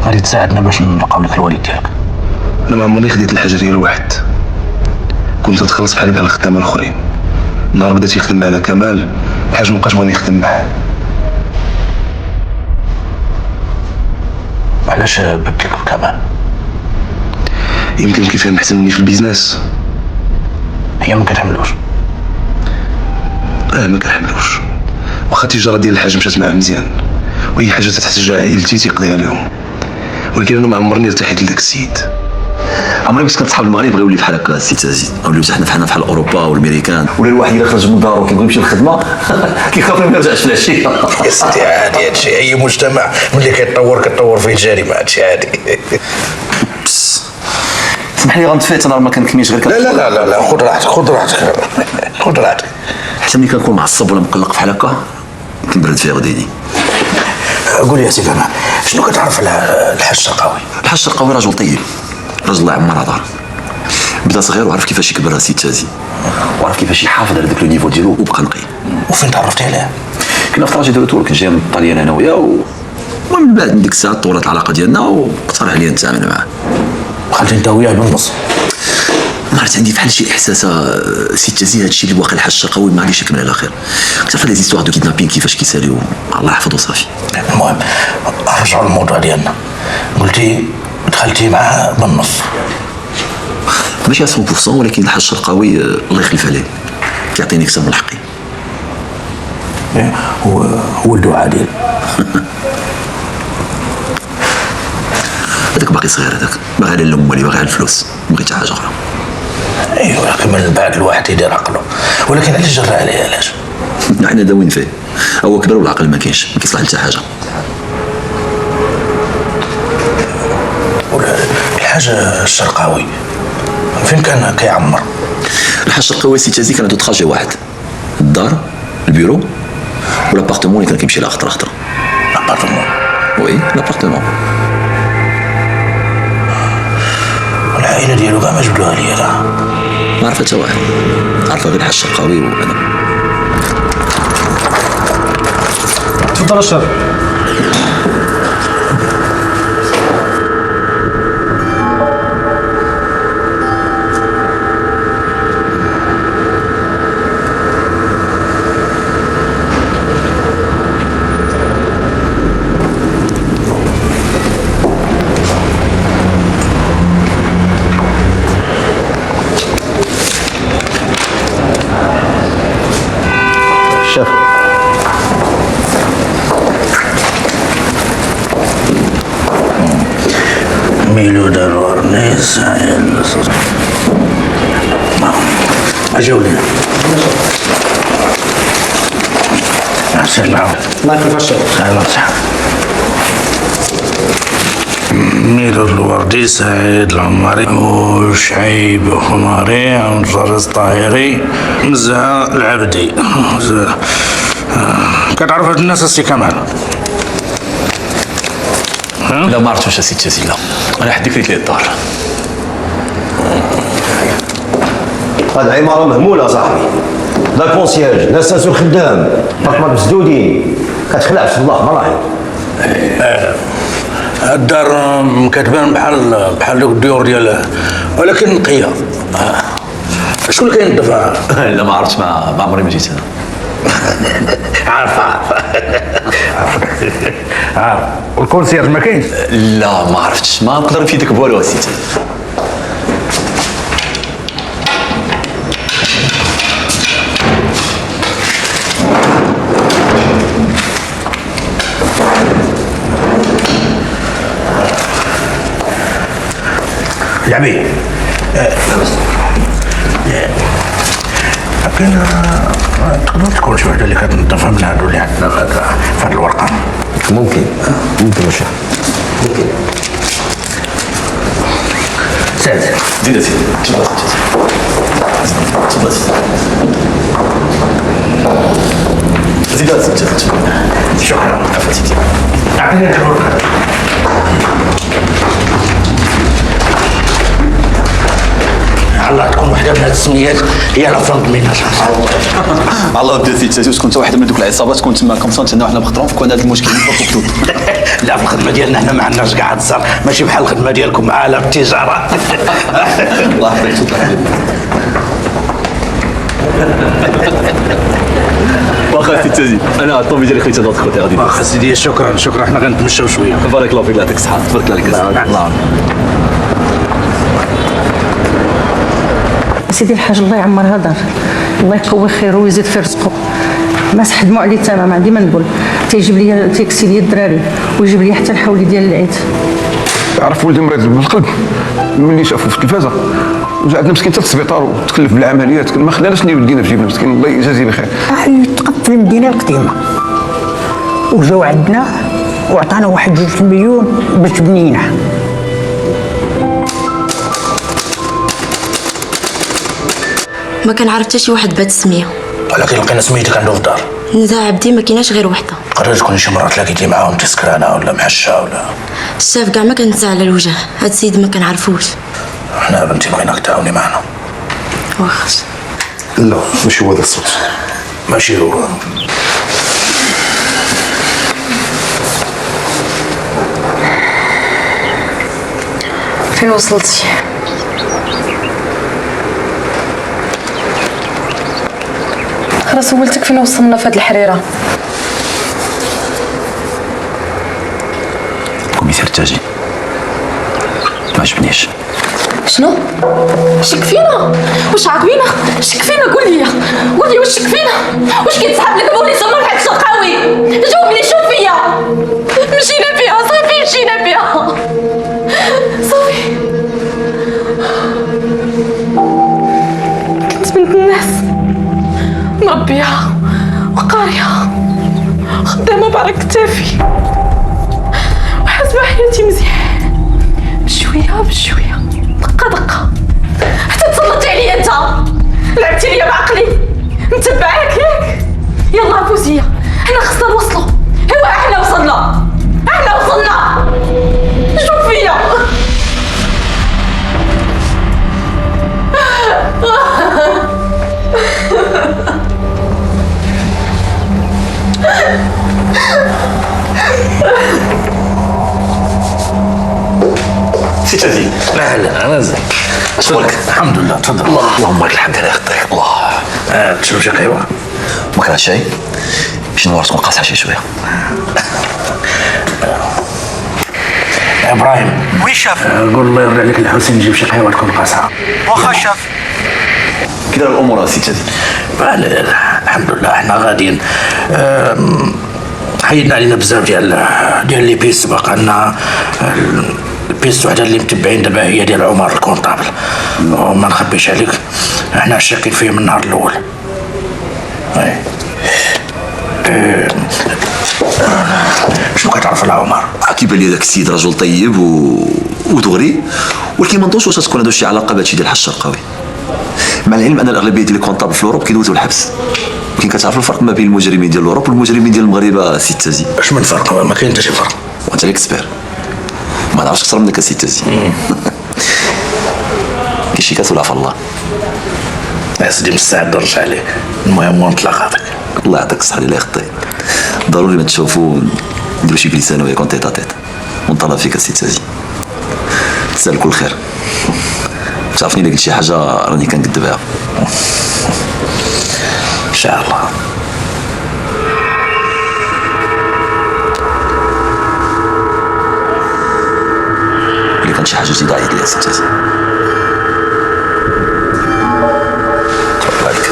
غادي تساعدنا باش نلقاو لك الوالد ديالك. انا ما عمرني خديت الحاجه ديال واحد، كنت نتخلص بحالي بحال الخدامه الاخرين. نهار بدا تيخدم معنا كمال الحاج مابقاش بغاني يخدم معاه. علاش بدلك كمان؟ يمكن كيفهم احسن مني في البيزنس. هي ما كتحملوش. ما كنحملوش، واخا التجاره ديال الحاج مشات معاه مزيان، واي حاجه تحتاج عائلتي تيقضيها لهم، ولكن انا ما عمرني ارتحيت لذاك السيد. عمري باش كنت صحاب المغرب بغاو يولي بحال هكا السي تازي، ولاو حنا بحالنا بحال اوروبا والامريكان، ولا الواحد الا خرج من دارو كيبغي يمشي للخدمه كيخاف ما يرجعش في العشيه. يا سيدي عادي هادشي، اي مجتمع ملي كيتطور فيه الجريمه، هادشي عادي. اسمح لي غنتفيت انا ما كنكنيش غير لا خذ راحتك خذ راحتك. حتى ملي كنكون معصب ولا مقلق بحال هكا كنبرد فيها غديدي. قول لي يا سي كمال، شنو كتعرف على الحاج الشرقاوي؟ الحاج الشرقاوي راجل طيب، راجل الله يعمرها دار، بدا صغير وعرف كيفاش يكبر سي تازي، وعرف كيفاش يحافظ على داك لو نيفو ديالو وبقى نقي. وفين تعرفتي عليه؟ كنا في طراجي دو ريتور، كنت جاي من الطاليان انا وياه، ومن بعد من ديك الساعه طورت العلاقه ديالنا واقترح عليا نتعامل معاه. دخلتي انت وياه بالنص؟ ما عرفت، عندي بحال شي احساس سي تازي هادشي اللي واقع الحاج الشرقاوي ما غاديش يكمل على خير. كتعرف لي زيستوار دو كيدنابين كيفاش كيساليو، الله يحفظه صافي. المهم نرجعوا للموضوع ديالنا، قلتي دخلتي معاه بالنص. ماشي 100%، ولكن الحاج الشرقاوي الله يخلف عليه كيعطيني كتاب من حقي. هو ولدو عادل. هذاك باقي صغير، هذاك باغي على الام اللي باغي على الفلوس، ما بغيت حاجه اخرى. ايوا لكن من بعد الواحد يدير عقله، ولكن علاش جرى عليه علاش؟ حنا داوين فيه، هو كبر والعقل ما كاينش، ما كيصلح حتى حاجه. الحاج الشرقاوي فين كان كيعمر؟ الحاج الشرقاوي سي تازي كان عنده تراجي واحد، الدار، البيرو والابارتمون اللي كان كيمشي لها خطره. لابارتمون؟ وي لابارتمون. العائله ديالو كاع ما جبدوها ليا، لا ما عرف حتى واحد، عارف غير الحاج الشرقاوي وانا. تفضل اشرب. شيخ ميلود الورنيس أجولي سلام الله يخلف الشيخ. سلام صحاب ميلود الوردي سعيد العماري وشعيب حماري ونجرز طاهري مزها العبدي. كتعرف هاد الناس السي كمال؟ لا ما عرفتش واش اسيت جزيله، انا حديك لي الدار. هاد العماره مهموله صاحبي، لا كونسيرج لا ساسو الخدام باطمه مسدودين، كتخلع في الله مراهي. الدار كتبان بحال دوك الديور ديال ولكن نقيه. شكون اللي كاين الدفع؟ لا ما عرفتش، ما عمري ما جيت هنا. عارف والكونسيرج ما كاينش؟ لا ما عرفتش، ما نقدر نفيدك بوالو اسيت. لعبي لكن تقدر تكون شي وحده اللي كتنظف من هادو اللي عندنا في هاد الورقه. ممكن وشيخ ممكن. سعد زيد اسيدي، تفضل تفضل زيد اسيدي. شكرا. عفوا سيدي. اعطيني الورقه. الله تكون وحده من هاد السميات هي الافضل منها. الله بدا سيدي، واش كنت واحده من دوك العصابات كنت تما كونسونت حنا وحنا بخطرون كون هذا المشكل مفروض. لا في الخدمه ديالنا حنا ما عندناش كاع الزر، ماشي بحال الخدمه ديالكم مع لا بالتجاره. الله يحفظك تفضل. واخا سيدي تزيد، انا الطومي ديالي خديتها دوت كوتي غادي. واخا سيدي شكرا حنا غنتمشاو شويه. بارك الله فيك، الله يعطيك الصحه. تبارك الله عليك. الله سيدي الحاج الله يعمر هدر، الله يقوي خيره ويزيد في رزقه. الناس حدموا عليه تماما، عندي ما نقول. تيجيب لي تيكسي ديال الدراري ويجيب لي حتى الحولي ديال العيد. عرف ولدي مريض بالقلب ملي شافو في التلفازه، وجعدنا مسكين حتى للسبيطار وتكلف بالعمليات، ما خلاناش نديرو يدينا في جيبنا مسكين، الله يجازيه بخير. تقف في المدينه القديمه وجاو عندنا وعطانا واحد 2 مليون باش بنينا. ما كنعرف حتى شي واحد بهاد السميه، ولكن لقينا سميتك عنده في الدار. نزاع عبدي ما كايناش غير وحده. قرر تكون شي مرة تلاقيتي معاهم انت سكرانه ولا محشه ولا الشاف كاع ما كنتزع على الوجه. هاد السيد ما كنعرفوش. احنا بنتي بغيناك تعاوني معنا. واخا لا ماشي هو هذا الصوت، ماشي هو. فين وصلتي؟ خلاص سولتك فين وصلنا في هاد الحريره. كوميسير التاجي ما عجبنيش. شنو؟ شك فينا؟ واش عاقبينا؟ شك فينا؟ قول لي واش شك فينا؟ واش كيتسحب لك بوليس ولا الحاج الشرقاوي؟ جاوبني شوف فيا. مشينا بها صافي، مشينا بها صافي. كنت بنت الناس مربية وقارية خدامة بعرق كتافي وحاسبة حياتي مزيان بشوية بشوية، دقة حتى تسلطتي عليا انت، لعبتي ليا بعقلي، نتبعك ياك. يلا فوزية حنا خصنا نوصلو. ايوا احنا وصلنا شوف فيا. تازي. لا لا انا زين. اشكرك. الحمد لله تفضل. اللهم لك الحمد يا اخي. الله. تشرب شي قهوه؟ ما كره شاي؟ شنو راسكم قاصحه شويه؟ ابراهيم. وي شاف. قول الله يرضي عليك الحسين يجيب شي قهوه تكون قاصحه. واخا شاف. كي داير الامور السي تازي؟ لا لا الحمد لله احنا غاديين. حيدنا علينا بزاف ديال لي بيست، بقى لنا البيست وحده اللي متبعين دابا هي ديال عمر الكونطابل، وما نخبيش عليك احنا شاكين فيه من النهار الاول. شنو كتعرف على عمر؟ كيبان لي داك السيد رجل طيب ودغري، ولكن ما نظنش واش تكون عنده شي علاقه بهادشي ديال الحج الشرقاوي، مع العلم ان الاغلبيه ديال الكونطابل في اوروب كيدوزوا الحبس. ولكن كتعرف الفرق ما بين المجرمين ديال اوروب والمجرمين ديال المغاربه سي تازي؟ اش من فرق؟ ما كاين حتى شي فرق. وانت ليكسبير ما نعرفش اكثر منك سي تازي. كاين شي كاس ولا عفا الله؟ يا سيدي مستعد نرجع لك، المهم ونطلقاتك. الله يعطيك الصحه الله يخطي. ضروري ما تشوفوا نديرو شي جلسه ويا كونتيت تيت ونطلب فيك السي تازي. تسال كل خير. تعرفني الا قلت شي حاجه راني كنكذبها ان شاء الله. الا كانت شي حاجه جديده عيط لي السي تازي. تفضل عليك.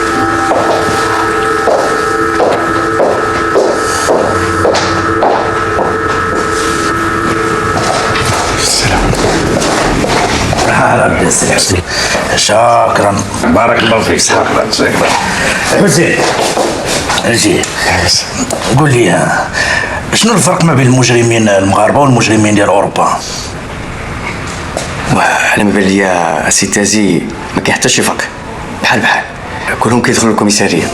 شكرا بارك الله فيك. حسين اجي قول لي شنو الفرق ما بين المجرمين المغاربه والمجرمين ديال اوروبا؟ على ما بان ليا السي تازي ما كاين حتى شي فرق، بحال كلهم كيدخلوا الكوميساريه.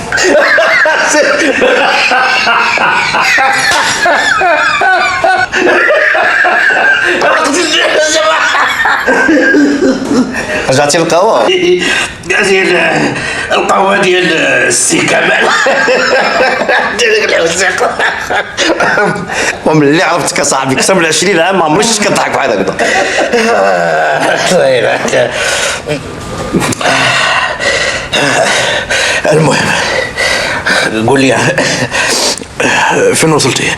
رجعتي للقهوه؟ ديال القهوه ديال السي كمال. ديال الحوسيق. ومن اللي عرفتك اصاحبي اكثر من 20 عام ما عمري شفت كضحك بحال هكذا. المهم قول لي فين وصلتي؟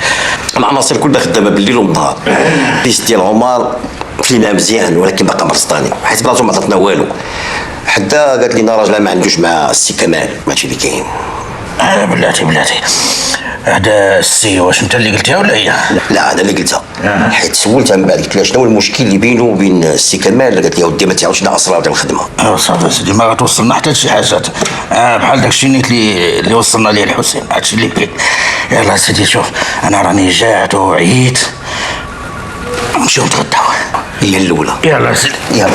مع ناصر كلنا خدامه بالليل والنهار. البيس ديال عمر كليناها مزيان ولكن باقا مرسطاني، حيت بلاصتو ما عطاتنا والو. حتى قالت لينا راجل ما عندوش مع السي كمال، ماشي اللي كاين. انا بلاتي هذا السي واش انت اللي قلتيها ولا هي؟ لا انا اللي قلتها، حيت سولتها من بعد قلت لها شنو هو المشكل اللي بينه وبين السي كمال، قالت لي ودي ما تعاودش لنا اسرار ديال الخدمه. صافي سيدي ما غتوصلنا حتى لشي حاجات بحال داكشي نيت اللي وصلنا ليه الحسين، هادشي اللي كاين. يلا سيدي شوف انا راني جاعت وعييت، نمشيو نتغداو. هي الاولى. يلا سيدي يلا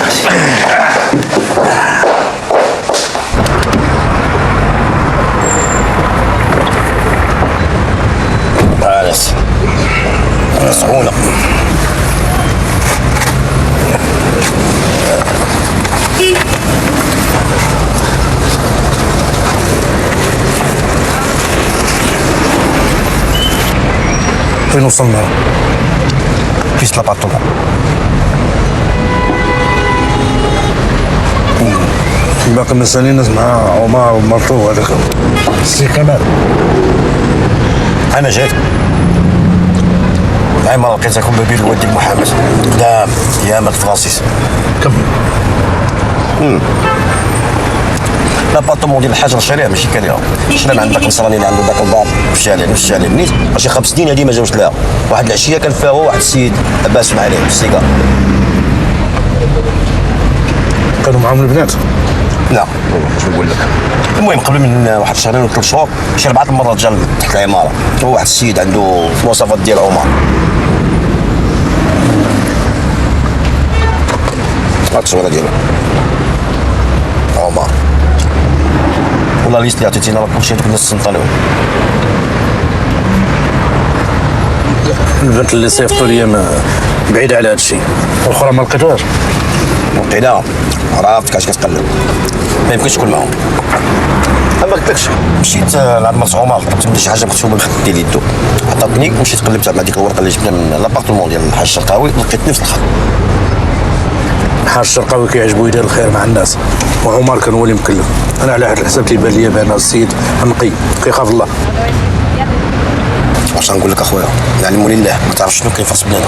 سخونة. فين وصلنا؟ فيش لابارتومون. باقي مستنيين مع عمر ومرتو وهذاك السي كمال. انا جاي معي ما لقيتكم ما بين الواد محمد قدام يا مات فرانسيس. كمل. لابارتومون ديال الحاج شاريه ماشي كاليها، شرا من عند داك النصراني اللي عنده داك الدار في الشارع نيت شي 5 سنين هذه ما جاوش لها. واحد العشيه كان فيها هو واحد السيد باس عليه بالسيجار. كانوا معاهم البنات؟ لا شنو نقول لك. المهم قبل من واحد شهرين ولا 3 شهور شي 4 المرات جا تحت العماره، هو واحد السيد عنده المواصفات ديال عمر. هاد التصويره ديالو عمر ولا ليست اللي عطيتينا راه كلشي هادوك الناس صنطا لهم. البنت اللي صيفطوا لي بعيده على هادشي، والاخرى ما لقيتوهاش. وقيلا عرفتك اش كتقلب، ما يمكنش تكون معاهم. ما قلتلكش مشيت لعند مرت عمر طلبت مني شي حاجه مكتوبه بالخط ديال يدو، عطاتني ومشيت قلبت مع ديك الورقه اللي جبنا من لابارتمون ديال الحاج الشرقاوي، لقيت نفس الخط. الحاج الشرقاوي كيعجبو يدير الخير مع الناس، وعمر كان هو اللي مكلف. انا على هذا الحساب تيبان لي بان السيد نقي كيخاف الله. واش نقول لك اخويا، العلم لله، ما تعرفش شنو كاين في راس بنادم.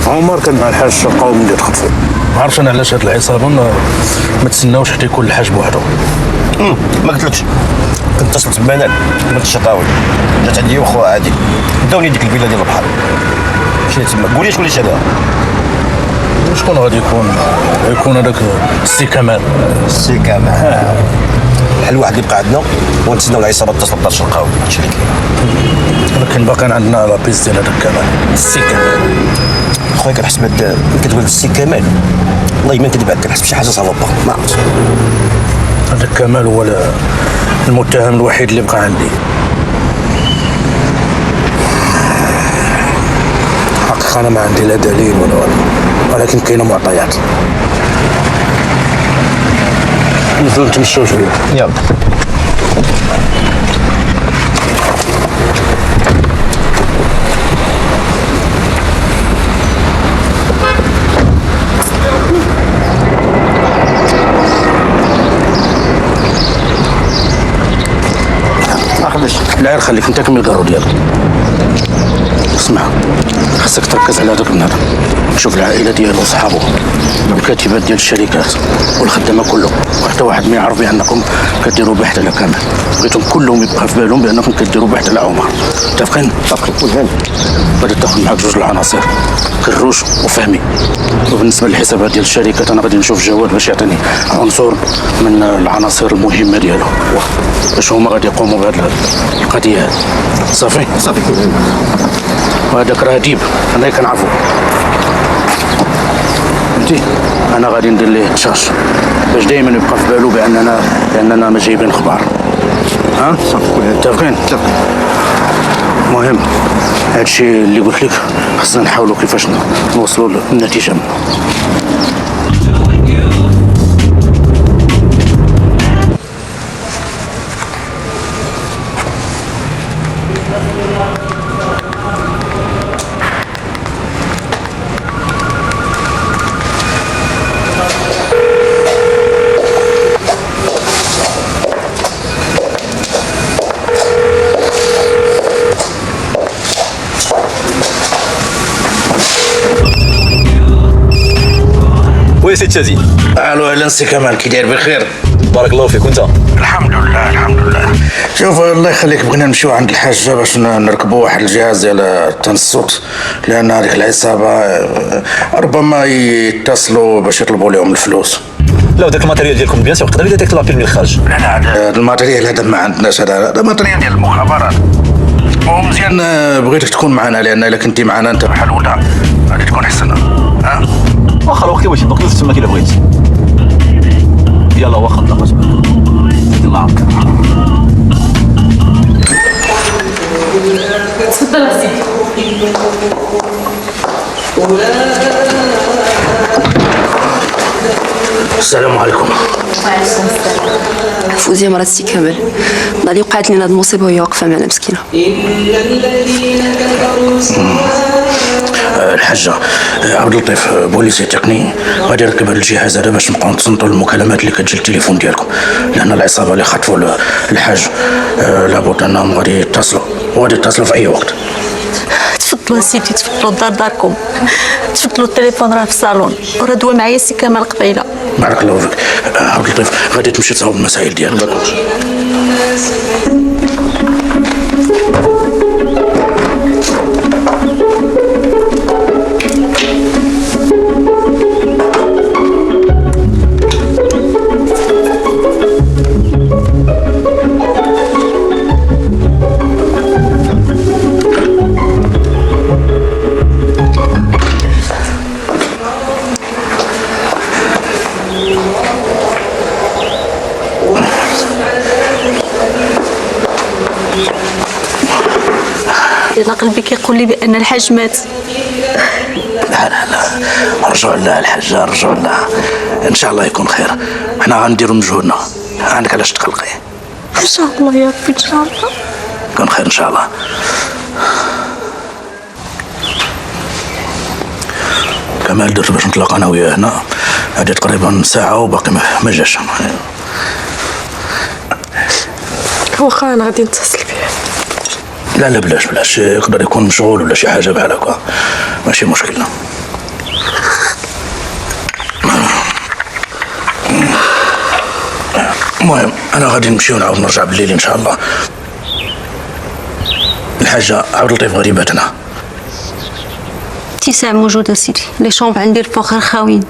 عمر كان مع الحاج الشرقاوي ملي تخطفوا. ما عرفتش انا علاش هاد العصابه ما تسناوش حتى يكون الحاج بوحدو. ما قلتلكش كنت اتصلت بمنال بنت الشرقاوي، جات عندي وخوها عادي، داوني ديك الفيلا ديال البحر. مشيت تما، قولي شكون اللي شادها؟ شكون غادي يكون؟ يكون هذاك السي كمال. السي كمال بحال واحد اللي بقى عندنا، ونتسناو العصابه تتصل بدار الشرقاوي. هادشي اللي كاين. ولكن باقي عندنا لا بيس ديال هذاك كمال، السي كمال. خويا كنحسب هاد كتقول السي كمال، والله ما نكذب عليك، كنحسب شي حاجه صافا ما عرفتش. هذاك كمال هو المتهم الوحيد اللي بقى عندي. حقيقة أنا ما عندي لا دليل ولا ولكن كاينة معطيات. نزلوا نتمشوا شوية. يلا. لا خليك انت كمل القارو ديالك. اسمع، خاصك تركز على هذاك البنادم، تشوف العائله ديالو وصحابو والكاتبات ديال الشركات والخدامه كلهم، وحتى واحد ما يعرف بانكم كديروا بحث على كامل. بغيتهم كلهم يبقى في بالهم بانكم كديروا بحث على عمر. متفقين؟ متفقين. غادي تاخذ معاك جوج العناصر، كروش وفهمي. وبالنسبه للحسابات ديال الشركات انا غادي نشوف جواد باش يعطيني عنصر من العناصر المهمه ديالو باش هما غادي يقوموا بهذه القضيه هذه. صافي؟ صافي. وهذاك راه ديب انا كنعرفو. فهمتي؟ انا غادي ندير ليه تشاش باش دائما يبقى في بالو باننا ما جايبين اخبار. ها؟ متفقين؟ متفقين. المهم هادشي اللي قلت لك خصنا نحاولوا كيفاش نوصلوا للنتيجه منه. وي سي تشازي. الو اهلا سي كمال، كي داير بخير؟ بارك الله فيك. وانت؟ الحمد لله الحمد لله. شوف الله يخليك، بغينا نمشيو عند الحاجه باش نركبوا واحد الجهاز ديال تنصت، لان هذيك العصابه ربما يتصلوا باش يطلبوا لهم الفلوس. لا وداك الماتيريال ديالكم بيان سور يقدر يديتيكت لابيل من الخارج. لا هذا الماتيريال هذا ما عندناش، هذا ماتيريال ديال المخابرات. ومزيان بغيتك تكون معنا، لان الا كنتي معنا انت بحال ولا غادي تكون احسن. ها واخا الوقت واش دوك دوز تما كي بغيت. يلا واخا نتلاقاو. يلا عمرك. تفضل اسيدي. السلام عليكم. وعليكم السلام. فوزية مرات سي كامل، نهار وقعت لنا هاد المصيبة وهي واقفة معنا مسكينة. الحاجة عبد اللطيف بوليسي تقني غادي يركب هذا الجهاز هذا باش نبقاو نتصنتوا المكالمات اللي كتجي التليفون ديالكم، لان العصابة اللي خطفوا الحاج لابد انهم غادي يتصلوا في اي وقت. تفضلوا سيدي، تفضلوا داركم، تفضلوا التليفون راه في الصالون، وراه دوا معايا سي كمال قبيله. بارك الله فيك. عبد اللطيف غادي تمشي تصاوب المسائل ديالك. انا قلبي كيقول لي بان الحاج مات. لا رجعوا لها الحاجه، رجعوا لها ان شاء الله يكون خير. حنا غنديروا مجهودنا، عندك علاش تقلقي. ان شاء الله يا ربي ان شاء الله يكون خير ان شاء الله. كمال درت باش نتلاقى انا وياه هنا، هذه تقريبا ساعه وباقي ما جاش. واخا انا غادي نتصل بيه. لا بلاش، يقدر يكون مشغول ولا شي حاجه بحال هكا، ماشي مشكل. المهم انا غادي نمشي ونعاود نرجع بالليل ان شاء الله. الحاجه عبد اللطيف غادي يبات هنا. اتساع موجوده سيدي، لي شومبر عندي الفوق غير خاويين.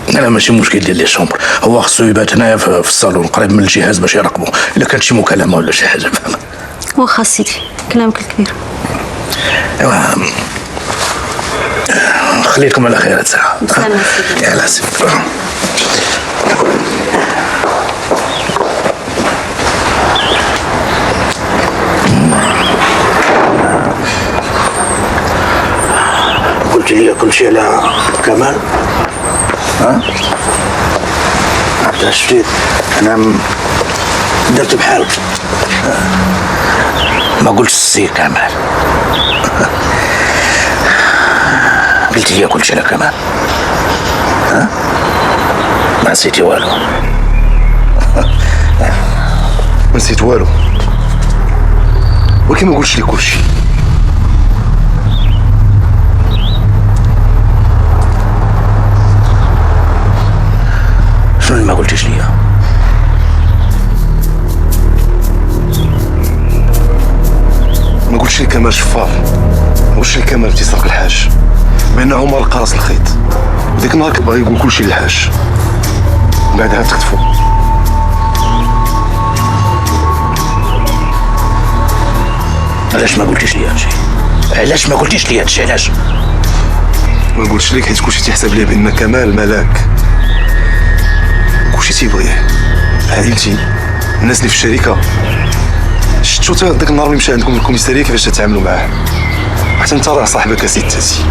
لا ماشي مشكل ديال لي شومبر، هو خصو يبات هنايا في الصالون قريب من الجهاز باش يراقبو الا كانت شي مكالمه ولا شي حاجه. واخا سيدي كلامك الكبير. ايوا خليكم على خير ساعه. يلا سيدي. قلت لي كل شيء على كمال؟ ها؟ عرفت شفتي انا درت بحالك، ما قلتش السي كمال، قلت لي كل شيء على كمال. ها؟ ما نسيتي والو. ما نسيت والو، ولكن ما قلتش لي كل شيء. شنو اللي ما قلتيش ليا؟ ما قلتش لي كمال شفار، ما قلتش لي كمال تيسرق الحاج، بان عمر لقى راس الخيط، وديك النهار كان باغي يقول كلشي للحاج، بعدها تختفوا. علاش ما قلتيش لي هادشي؟ علاش ما قلتيش لي هادشي؟ علاش؟ ما قلتش لك حيت كلشي تيحسب ليه بان كمال ملاك، كلشي تيبغيه، عائلتي، الناس اللي في الشركه. شفتو تا داك النهار اللي مشى عندكم الكوميساريه كيفاش تتعاملوا معاه، حتى انت راه صاحبك اسيد تاسي.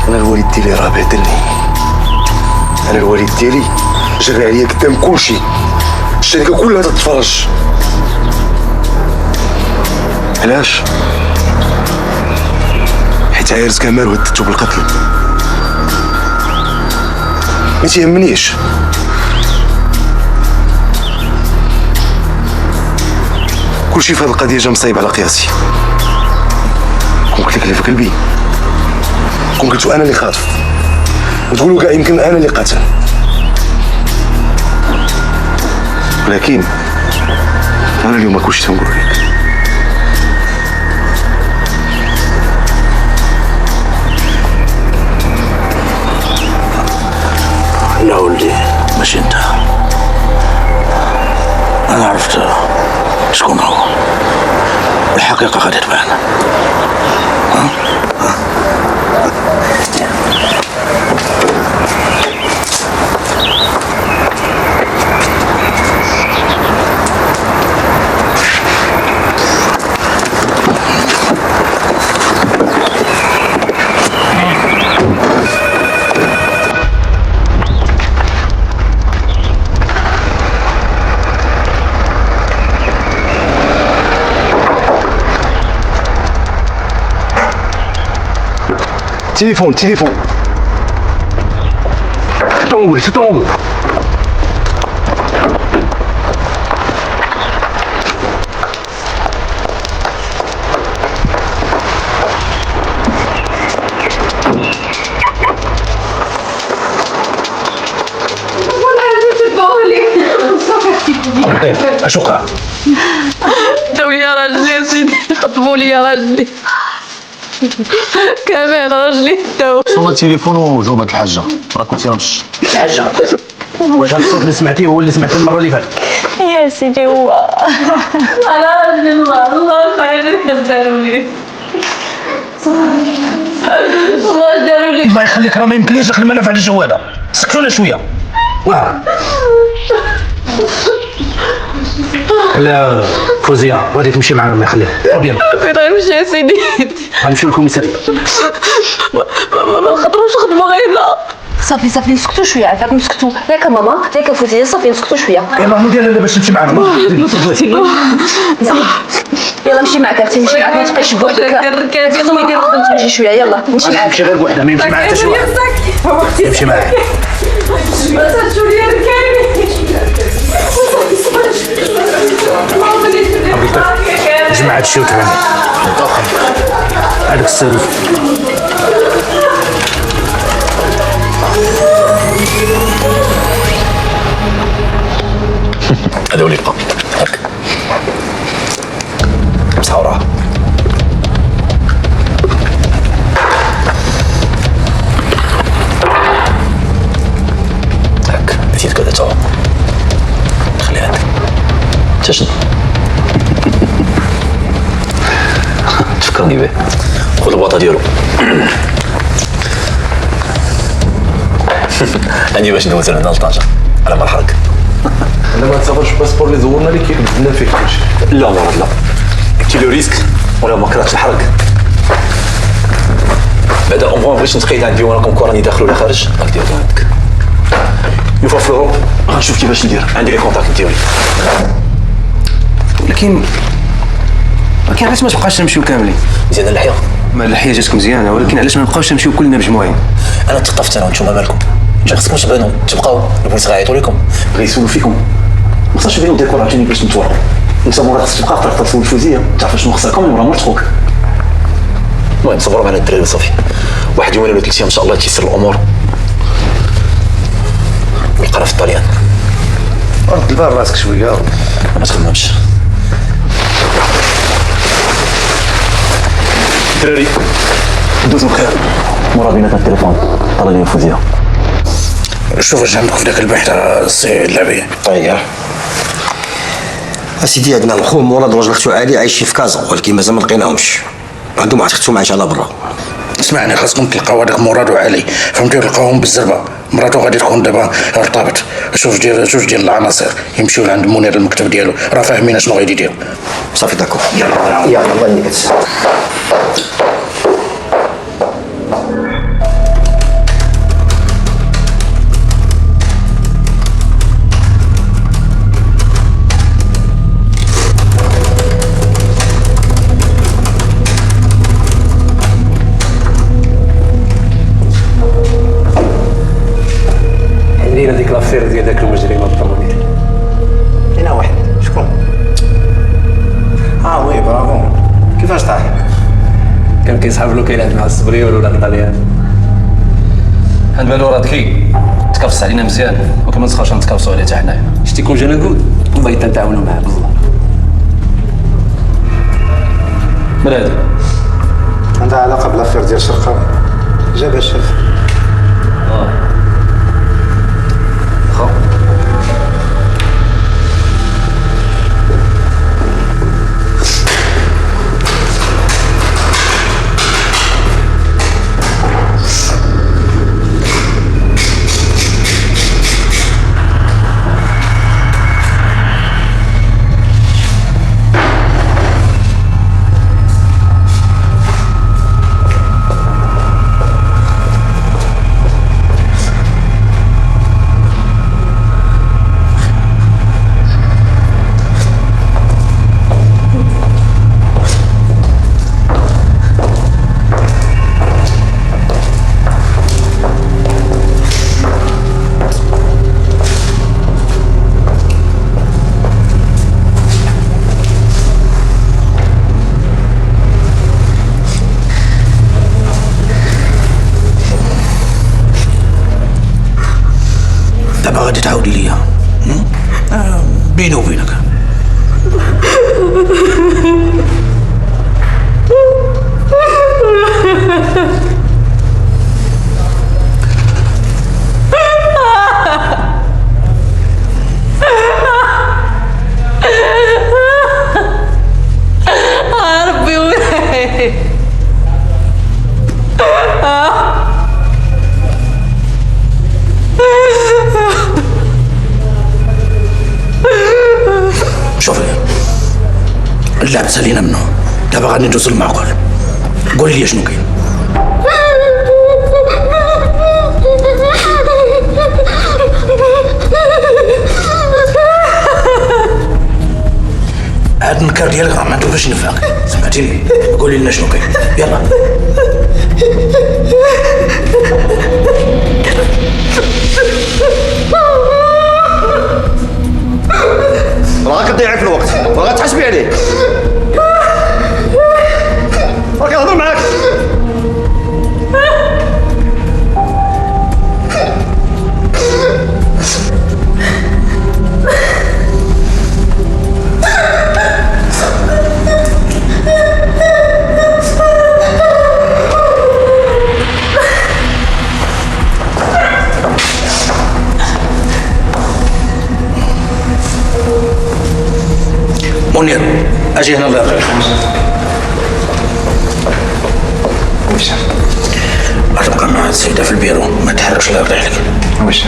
انا الوالد ديالي راه بهدلني، انا الوالد ديالي جرى عليا قدام كلشي، الشركه كلها تتفرج. علاش؟ حيت عايرت كمال وهددتو بالقتل. ما تيهمنيش، كلشي في هاد القضيه جا مصايب على قياسي. كون قلت لك اللي في قلبي، كون قلتو انا اللي خاطف، وتقولوا كاع يمكن انا اللي قاتل، ولكن انا اليوم كلشي تنقول لك. لا ولدي ماشي انت، انا عرفت شكون هو، الحقيقه غادي تبان. تليفون تطول اش وقع؟ داو لي راجلي يا سيدي، خطفوا لي راجلي كمان، راجلي داو. صوت التليفون وجاوبت الحاجه، راه كنتي غنمشي. الحاجه واش هاد الصوت اللي سمعتيه هو اللي سمعته المره اللي فاتت؟ يا سيدي هو انا راجلي، الله خير داروا لي، الله داروا لي. الله يخليك، راه ما يمكنليش ندخل الملف على الجواده، سكتونا شويه. واه لا فوزيه غادي تمشي معنا، الله يخليك. فين غنمشي يا سيدي؟ غنمشيو للكوميساريه. ما نقدروش نخدموا غير هنا. صافي صافي نسكتوا شويه عافاك نسكتوا ياك ماما ياك فوزيه صافي نسكتوا شويه يلا ندير باش نمشي معاك يلا نمشي معاك اختي نمشي معاك ما تبقايش بوحدك يلا ما يدير تمشي شويه يلا نمشي معاك نمشي غير بوحدها ما يمشي معاها حتى شي واحد يمشي معاك ما تهجوا لي ركابي جماعة هادشي وتبعني هذاك الصاروخ هذا هو اللي بقى هاك بصحة وراها هاك نسيت كذا تو خلي هذاك تشد تفكرني به خذ البواطة ديالو أني باش ندوز لهنا لطاجة على ما الحرق انا ما تصافرش باسبور اللي زورنا اللي كيبدلنا فيه كلشي. لا مرض لا كنتي لو ريسك ولا ما كرهتش الحرق بعدا اون ما بغيتش نتقيد عندي وانا كون راني داخل ولا خارج راك دير عندك يوفا في الاوروب غنشوف كيفاش ندير عندي لي كونتاكت ديالي ولكن علاش ما تبقاش نمشيو كاملين؟ مزيانه اللحيه ما اللحيه جاتك مزيانه ولكن علاش ما نبقاوش نمشيو كلنا مجموعين؟ انا تقطفت انا وانتم مالكم خاصكم تبانوا تبقاو البوليس غيعيطوا لكم غيسولوا فيكم ما خصهاش يبينوا ديكور عاوتاني باش نتورطوا انت مورا خصك تبقى طريقه تصور الفوزيه تعرف شنو خصها كوم مورا مرتخوك المهم صبروا معنا الدراري وصافي واحد يومين ولا 3 ايام ان شاء الله تيسر الامور والقرا في الطليان رد البال راسك شويه ما تخممش الدراري دوزو بخير مورا بيناتنا التليفون طلع لي الفوزيه شوف اش عندك في ذاك البحث السي اللعبي طيب اسيدي عندنا الخو مراد وراجل اختو علي عايشين في كازا ولكن مازال ما لقيناهمش عندهم واحد اختهم عايشه على برا اسمعني خاصكم تلقاو هذاك مراد وعلي فهمتوا تلقاوهم بالزربه مراتو غادي تكون دابا ارتبط شوف ديال العناصر يمشيو لعند منير المكتب ديالو راه فاهمين شنو غادي يدير صافي داكور يلا الله يهنيك عندنا ديك لافير ديال داك المجرم الطوموبيل هنا واحد شكون؟ وي برافو كيفاش طاح؟ كان كيسحب له كيلعب مع الصبريول ولا الطليان عند بالو راه ذكي تكفص علينا مزيان وكما تخافش نتكفصوا عليه حتى حنايا شتي كون جانا نقول بغيت نتعاونوا معاه بالله من هادي عندها علاقه بالافير ديال شرقاوي جاب الشيخ دابا غادي تعاود ليا بيني وبينك ربي ولاي شوفي اللعب سالينا منه دابا غادي ندوز للمعقول قولي لي شنو كاين هاد النكار ديالك راه ما عندو باش نفعك، سمعتيني؟ قولي لنا شنو كاين، يلا. راه كتضيعي في الوقت، راه غتحاسبي عليه. راه كنهضر معاك. منير اجي هنا الله يرضيك. وش غتبقى مع السيدة في البيرو، ما تحركش الله يرضي عليك. وش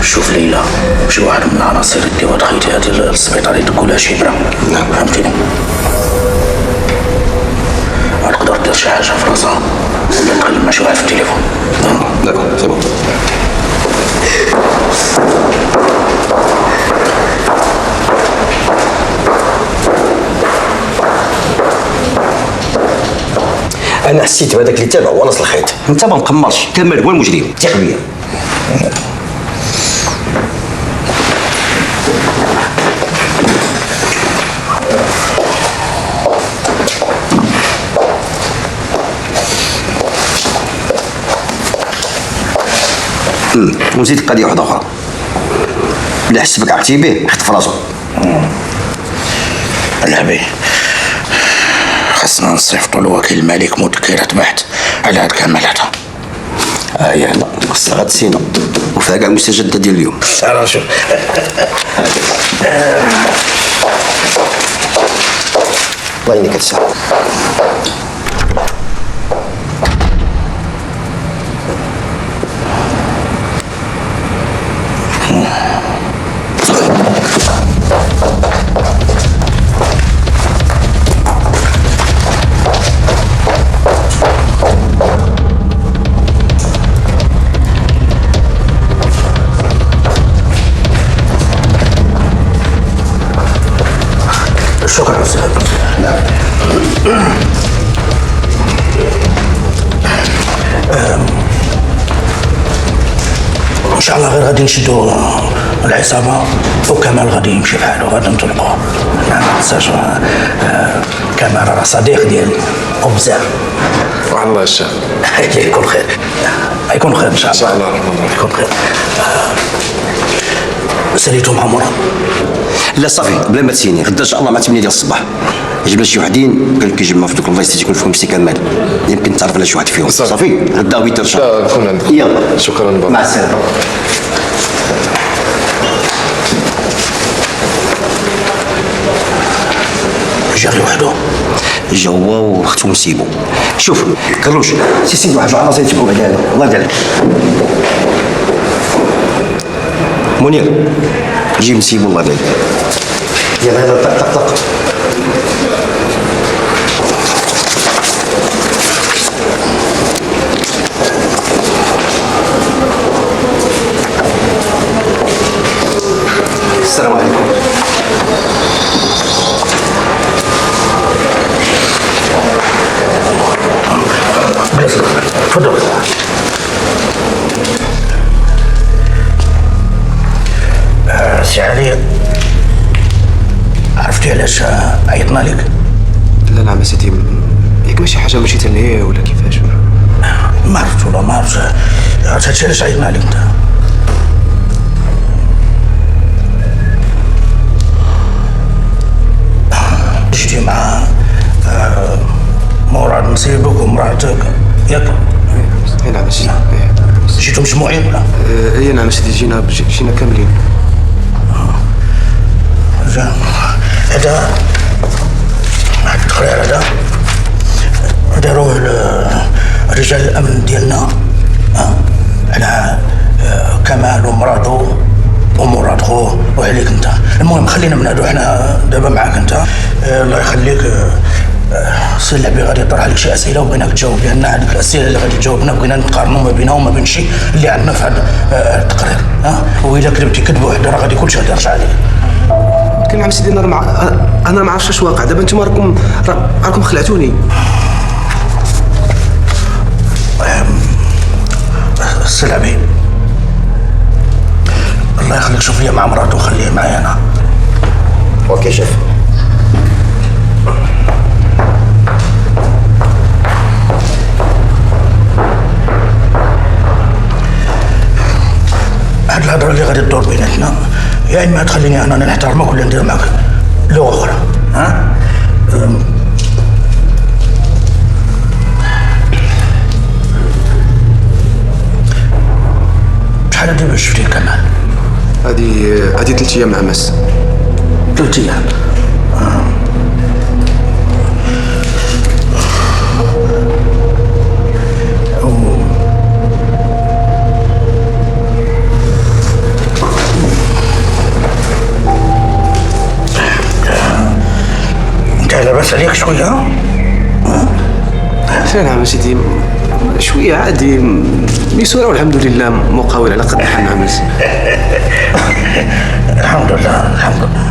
شوف ليلى شي واحد من العناصر اللي ودخلتي هذه السبيطار يدكولها شبرة. نعم فهمتيني؟ غتقدر دير شي حاجة في راسها ولا تكلم مع شي واحد في التليفون. داكور سي بون. انا حسيت بهذاك اللي تابع ونص الخيط. انت ما مقمرش، كمال هو المجرم، ثق بيا. ونزيد قضيه واحده اخرى، اللي حسبك عقتي به حط في راسو. لعبي خاصنا نصيفطوا لوكيل الملك مذكرة بحث على هاد كمال هذا. يلا خاصها غتسينا وفيها كاع المستجدات ديال اليوم. راه شوف الله يعينك الساعه. شكرا استاذ. ان شاء الله غير غادي نشدوا العصابه وكمال غادي يمشي بحاله، غادي نطلقوه. نعم ساج كمال راه صديق ديالي وبزاف. وعلى الله الشام. يكون خير، يكون خير ان شاء الله. ان شاء الله يكون خير. ساليتو مع مراد؟ لا صافي بلا ما تسيني، غدا ان شاء الله مع 8 ديال الصباح جبنا شي وحدين قال لك كيجمعوا في دوك الفايس تيكون فيهم سي كمال، يمكن تعرف على شي واحد فيهم. صافي غدا 8 ان شاء الله. نكون عندك. يلا شكرا بابا. مع السلامه. جا غير وحده؟ جا هو واختو مسيبو. شوف كروش سي سيدي واحد العناصر يتبعوا بعدا الله يرضي عليك. منير جي مسيبو الله يرضي عليك. يلا يلا طق طق طق. السلام عليكم. تفضل. سي علي عرفتي علاش عيطنا لك؟ لا نعم سيدي، ياك ماشي حاجه مشيت لهي ولا كيفاش؟ ما عرفت والله ما عرفت. عرفت هادشي علاش عيطنا لك انت؟ جيتي مع مراد نصيبك ومراتك ياك؟ اي نعم سيدي. جيتوا مجموعين ولا؟ اي نعم سيدي، جينا كاملين. هذا واحد التقرير هذا داروه رجال الامن ديالنا على كمال ومرادو ومراد خوه وعليك انت. المهم خلينا من هادو، حنا دابا معاك انت. الله يخليك السي اللعبي غادي يطرح عليك شي اسئله وبغيناك تجاوب، لان هذيك الاسئله اللي غادي تجاوبنا بغينا نقارنوا ما بينها وما بين شي اللي عندنا في هذا التقرير. واذا كذبتي كذب واحد راه غادي كلشي غادي يرجع عليك. كان عم سيدي انا ما عرفتش اش واقع دابا. انتم راكم خلعتوني. السي اللعبي الله يخليك شوف لي مع مراته وخليه معايا انا. اوكي شيف. هاد الهضره اللي غادي تدور بيناتنا يا اما تخليني انا نحترمك ولا ندير معك لغه اخرى. شحال هادي باش شفتيه كمال؟ هادي 3 ايام عمس. 3 ايام. انت لاباس عليك شويه؟ نعم سيدي شويه عادي ميسوره والحمد لله، مقاول على قد حال عمس. الحمد لله الحمد لله.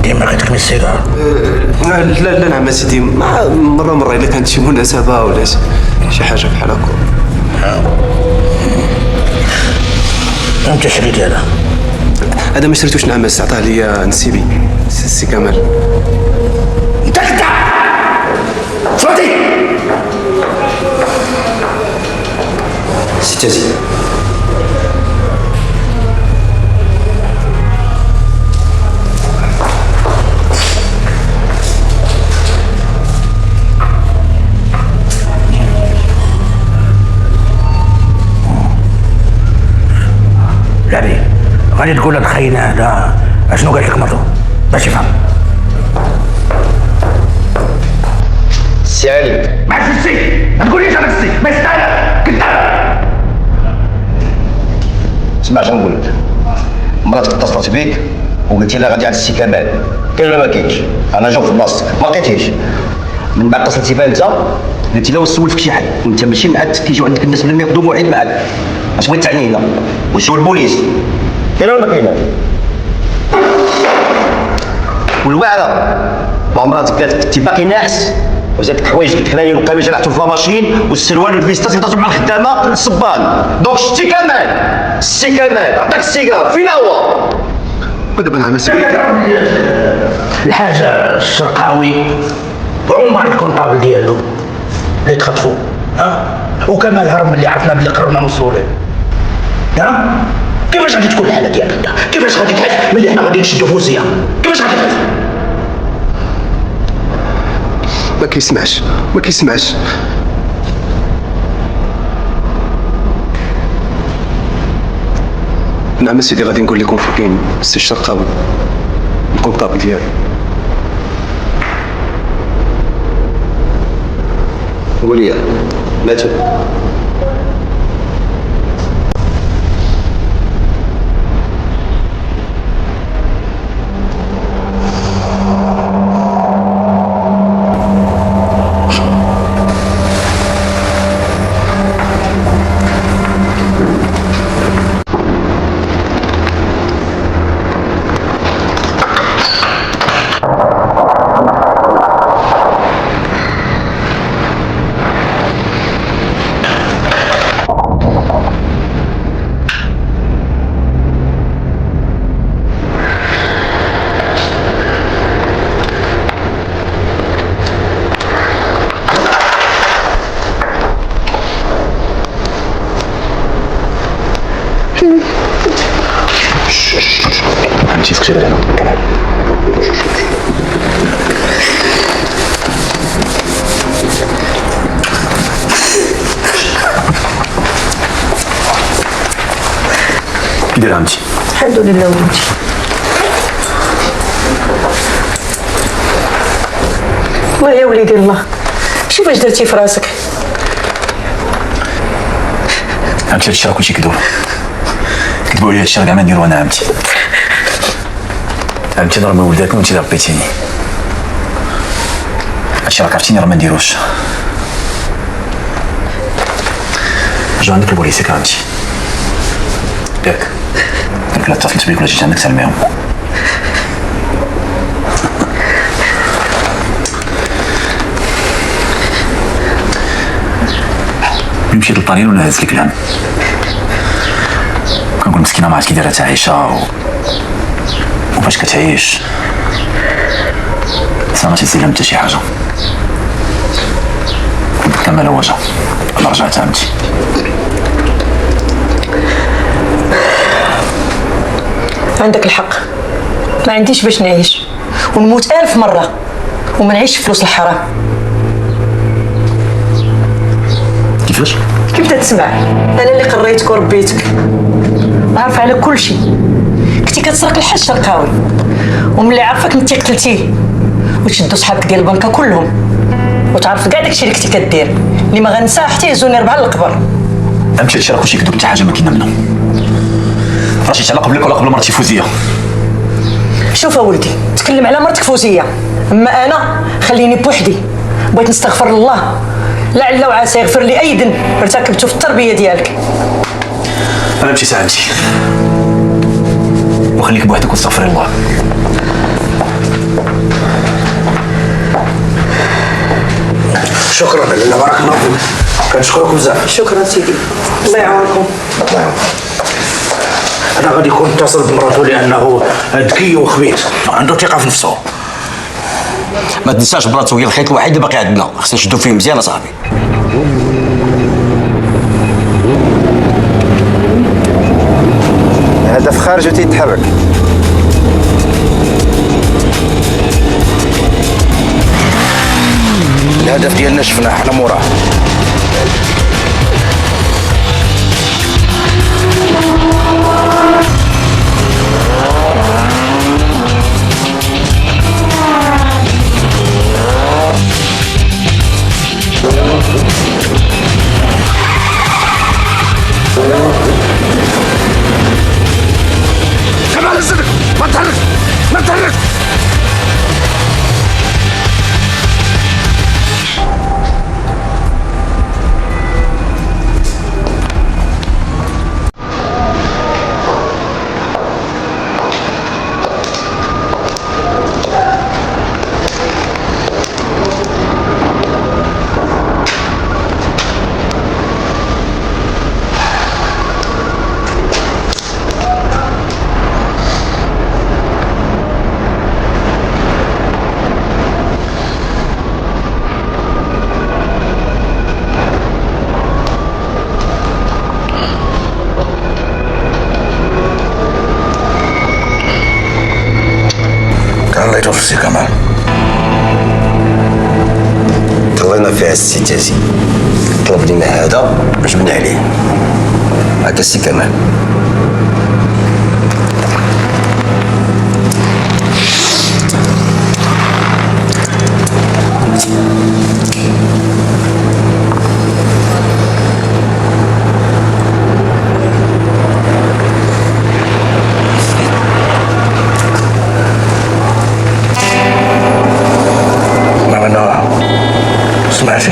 ديما كتكمل السيجار؟ لا نعم سيدي، مرة إلا كانت شي مناسبة ولا شي حاجة بحال هكا. انت شريتي هذا؟ هذا ما شريتوش نعمس، عطاه لي نسيبي السي كمال. انت صوتي سي تازي. لعبي غادي تقول لهاد الخاينه هذا اشنو قالت لك مرتو باش يفهم. سي علي ما عرفتش السي، ما تقوليش هذاك السي ما يستاهل كذاب. اسمع شنو نقول لك، مراتك اتصلت بيك وقلتي لها غادي عند السي كمال، كاين ولا ما كاينش؟ انا جاوب في بلاصتك ما لقيتيش. من بعد اتصلتي بها انت قلتي لها سولت في شي حد وانت ماشي معاد كيجيو عندك الناس اللي ياخذوا موعد معاك. اش بغيت تعني هنا؟ وشو البوليس؟ كاين ولا ما كاينه؟ والواعره ما مراتك قالت لك كنتي باقي ناعس وزادك حوايجك الكنانيه والقميص رحتو في لاماشين والسروال والفيستا تهضروا مع الخدامه الصبان. دونك شتي كمال السي كمال عطاك السيجار فين هو؟ ودابا نعمس الحاجه الشرقاوي وعمر الكونطابل ديالو اللي تخطفوا وكمال هرب اللي عرفنا بلي قررنا نوصلوا له. كيفاش غادي تكون الحاله ديالك انت؟ كيفاش غادي تحس ملي حنا غادي نشدوا فوزيه؟ كيفاش غادي تحس؟ ما كيسمعش. نعم سيدي غادي نقول لكم فين كاين السي الشرقاوي الكونطابل ديالو. قول لي ماتوا همشي سكتي هنا. كي داير عمتي؟ الحمد لله ولدي. ويا وليدي الله، شوف اش درتي في راسك. عمتي هاد الشيء راه كلشي كذوب. كذبوا عليا هاد الشيء كاع ما نديرو انا عمتي. عمتي راه ما ولداكم وانت اللي ربيتيني. هادشي راك عرفتيني راه ما نديروش. جو عندك البوليسيك عمتي ياك؟ قالك لا اتصلت بيك ولا جيت عندك سلميهم. نمشي للطريق ولا نهز لك الهم. كنقول مسكينه ما عرفت كي دايره تعيشها وفاش كتعيش ما تيزيد لها حتى شي حاجه. كنت كامل وجه انا رجعت عمتي. عندك الحق، ما عنديش باش نعيش ونموت 1000 مرة وما نعيش فلوس الحرام. كيفاش؟ كيف تسمع؟ انا اللي قريتك وربيتك، عارفه على كل شيء. كنتي كتسرق الحاج شرقاوي، وملي عرفك انت قتلتيه وتشدوا صحابك ديال البنكه كلهم، وتعرف كاع داكشي اللي كنتي كدير اللي ما غنساه حتى يهزوني 4 للقبر. عمتي هادشي راه كلشي كذوب، حتى حاجه ما كاينه منها. راه شي على قبلك ولا قبل مرتي فوزيه. شوف ولدي، تكلم على مرتك فوزيه، اما انا خليني بوحدي. بغيت نستغفر الله لعل وعسى يغفر لي اي ذنب ارتكبته في التربيه ديالك. انا مشيت عمتي وخليك بوحدك واستغفر الله. شكرا لاله، بارك الله فيك، كنشكركم بزاف. شكرا سيدي، الله يعاونكم. الله يعاونك. انا غادي يكون اتصل بمراته لانه ذكي وخبيث عنده ثقه في نفسه. ما تنساش بلاصتو هي الخيط الوحيد اللي باقي عندنا، خصنا نشدو فيه مزيان اصاحبي. الهدف خارج وتيتحرك. الهدف ديالنا شفناه حنا موراه. كمال الصدق، ما تحرك ما تحرك. الله في سي كمال. طلينا فيها السي تازي، طلب لنا هذا جبنا عليه. هذا السي كمال. سمعتي؟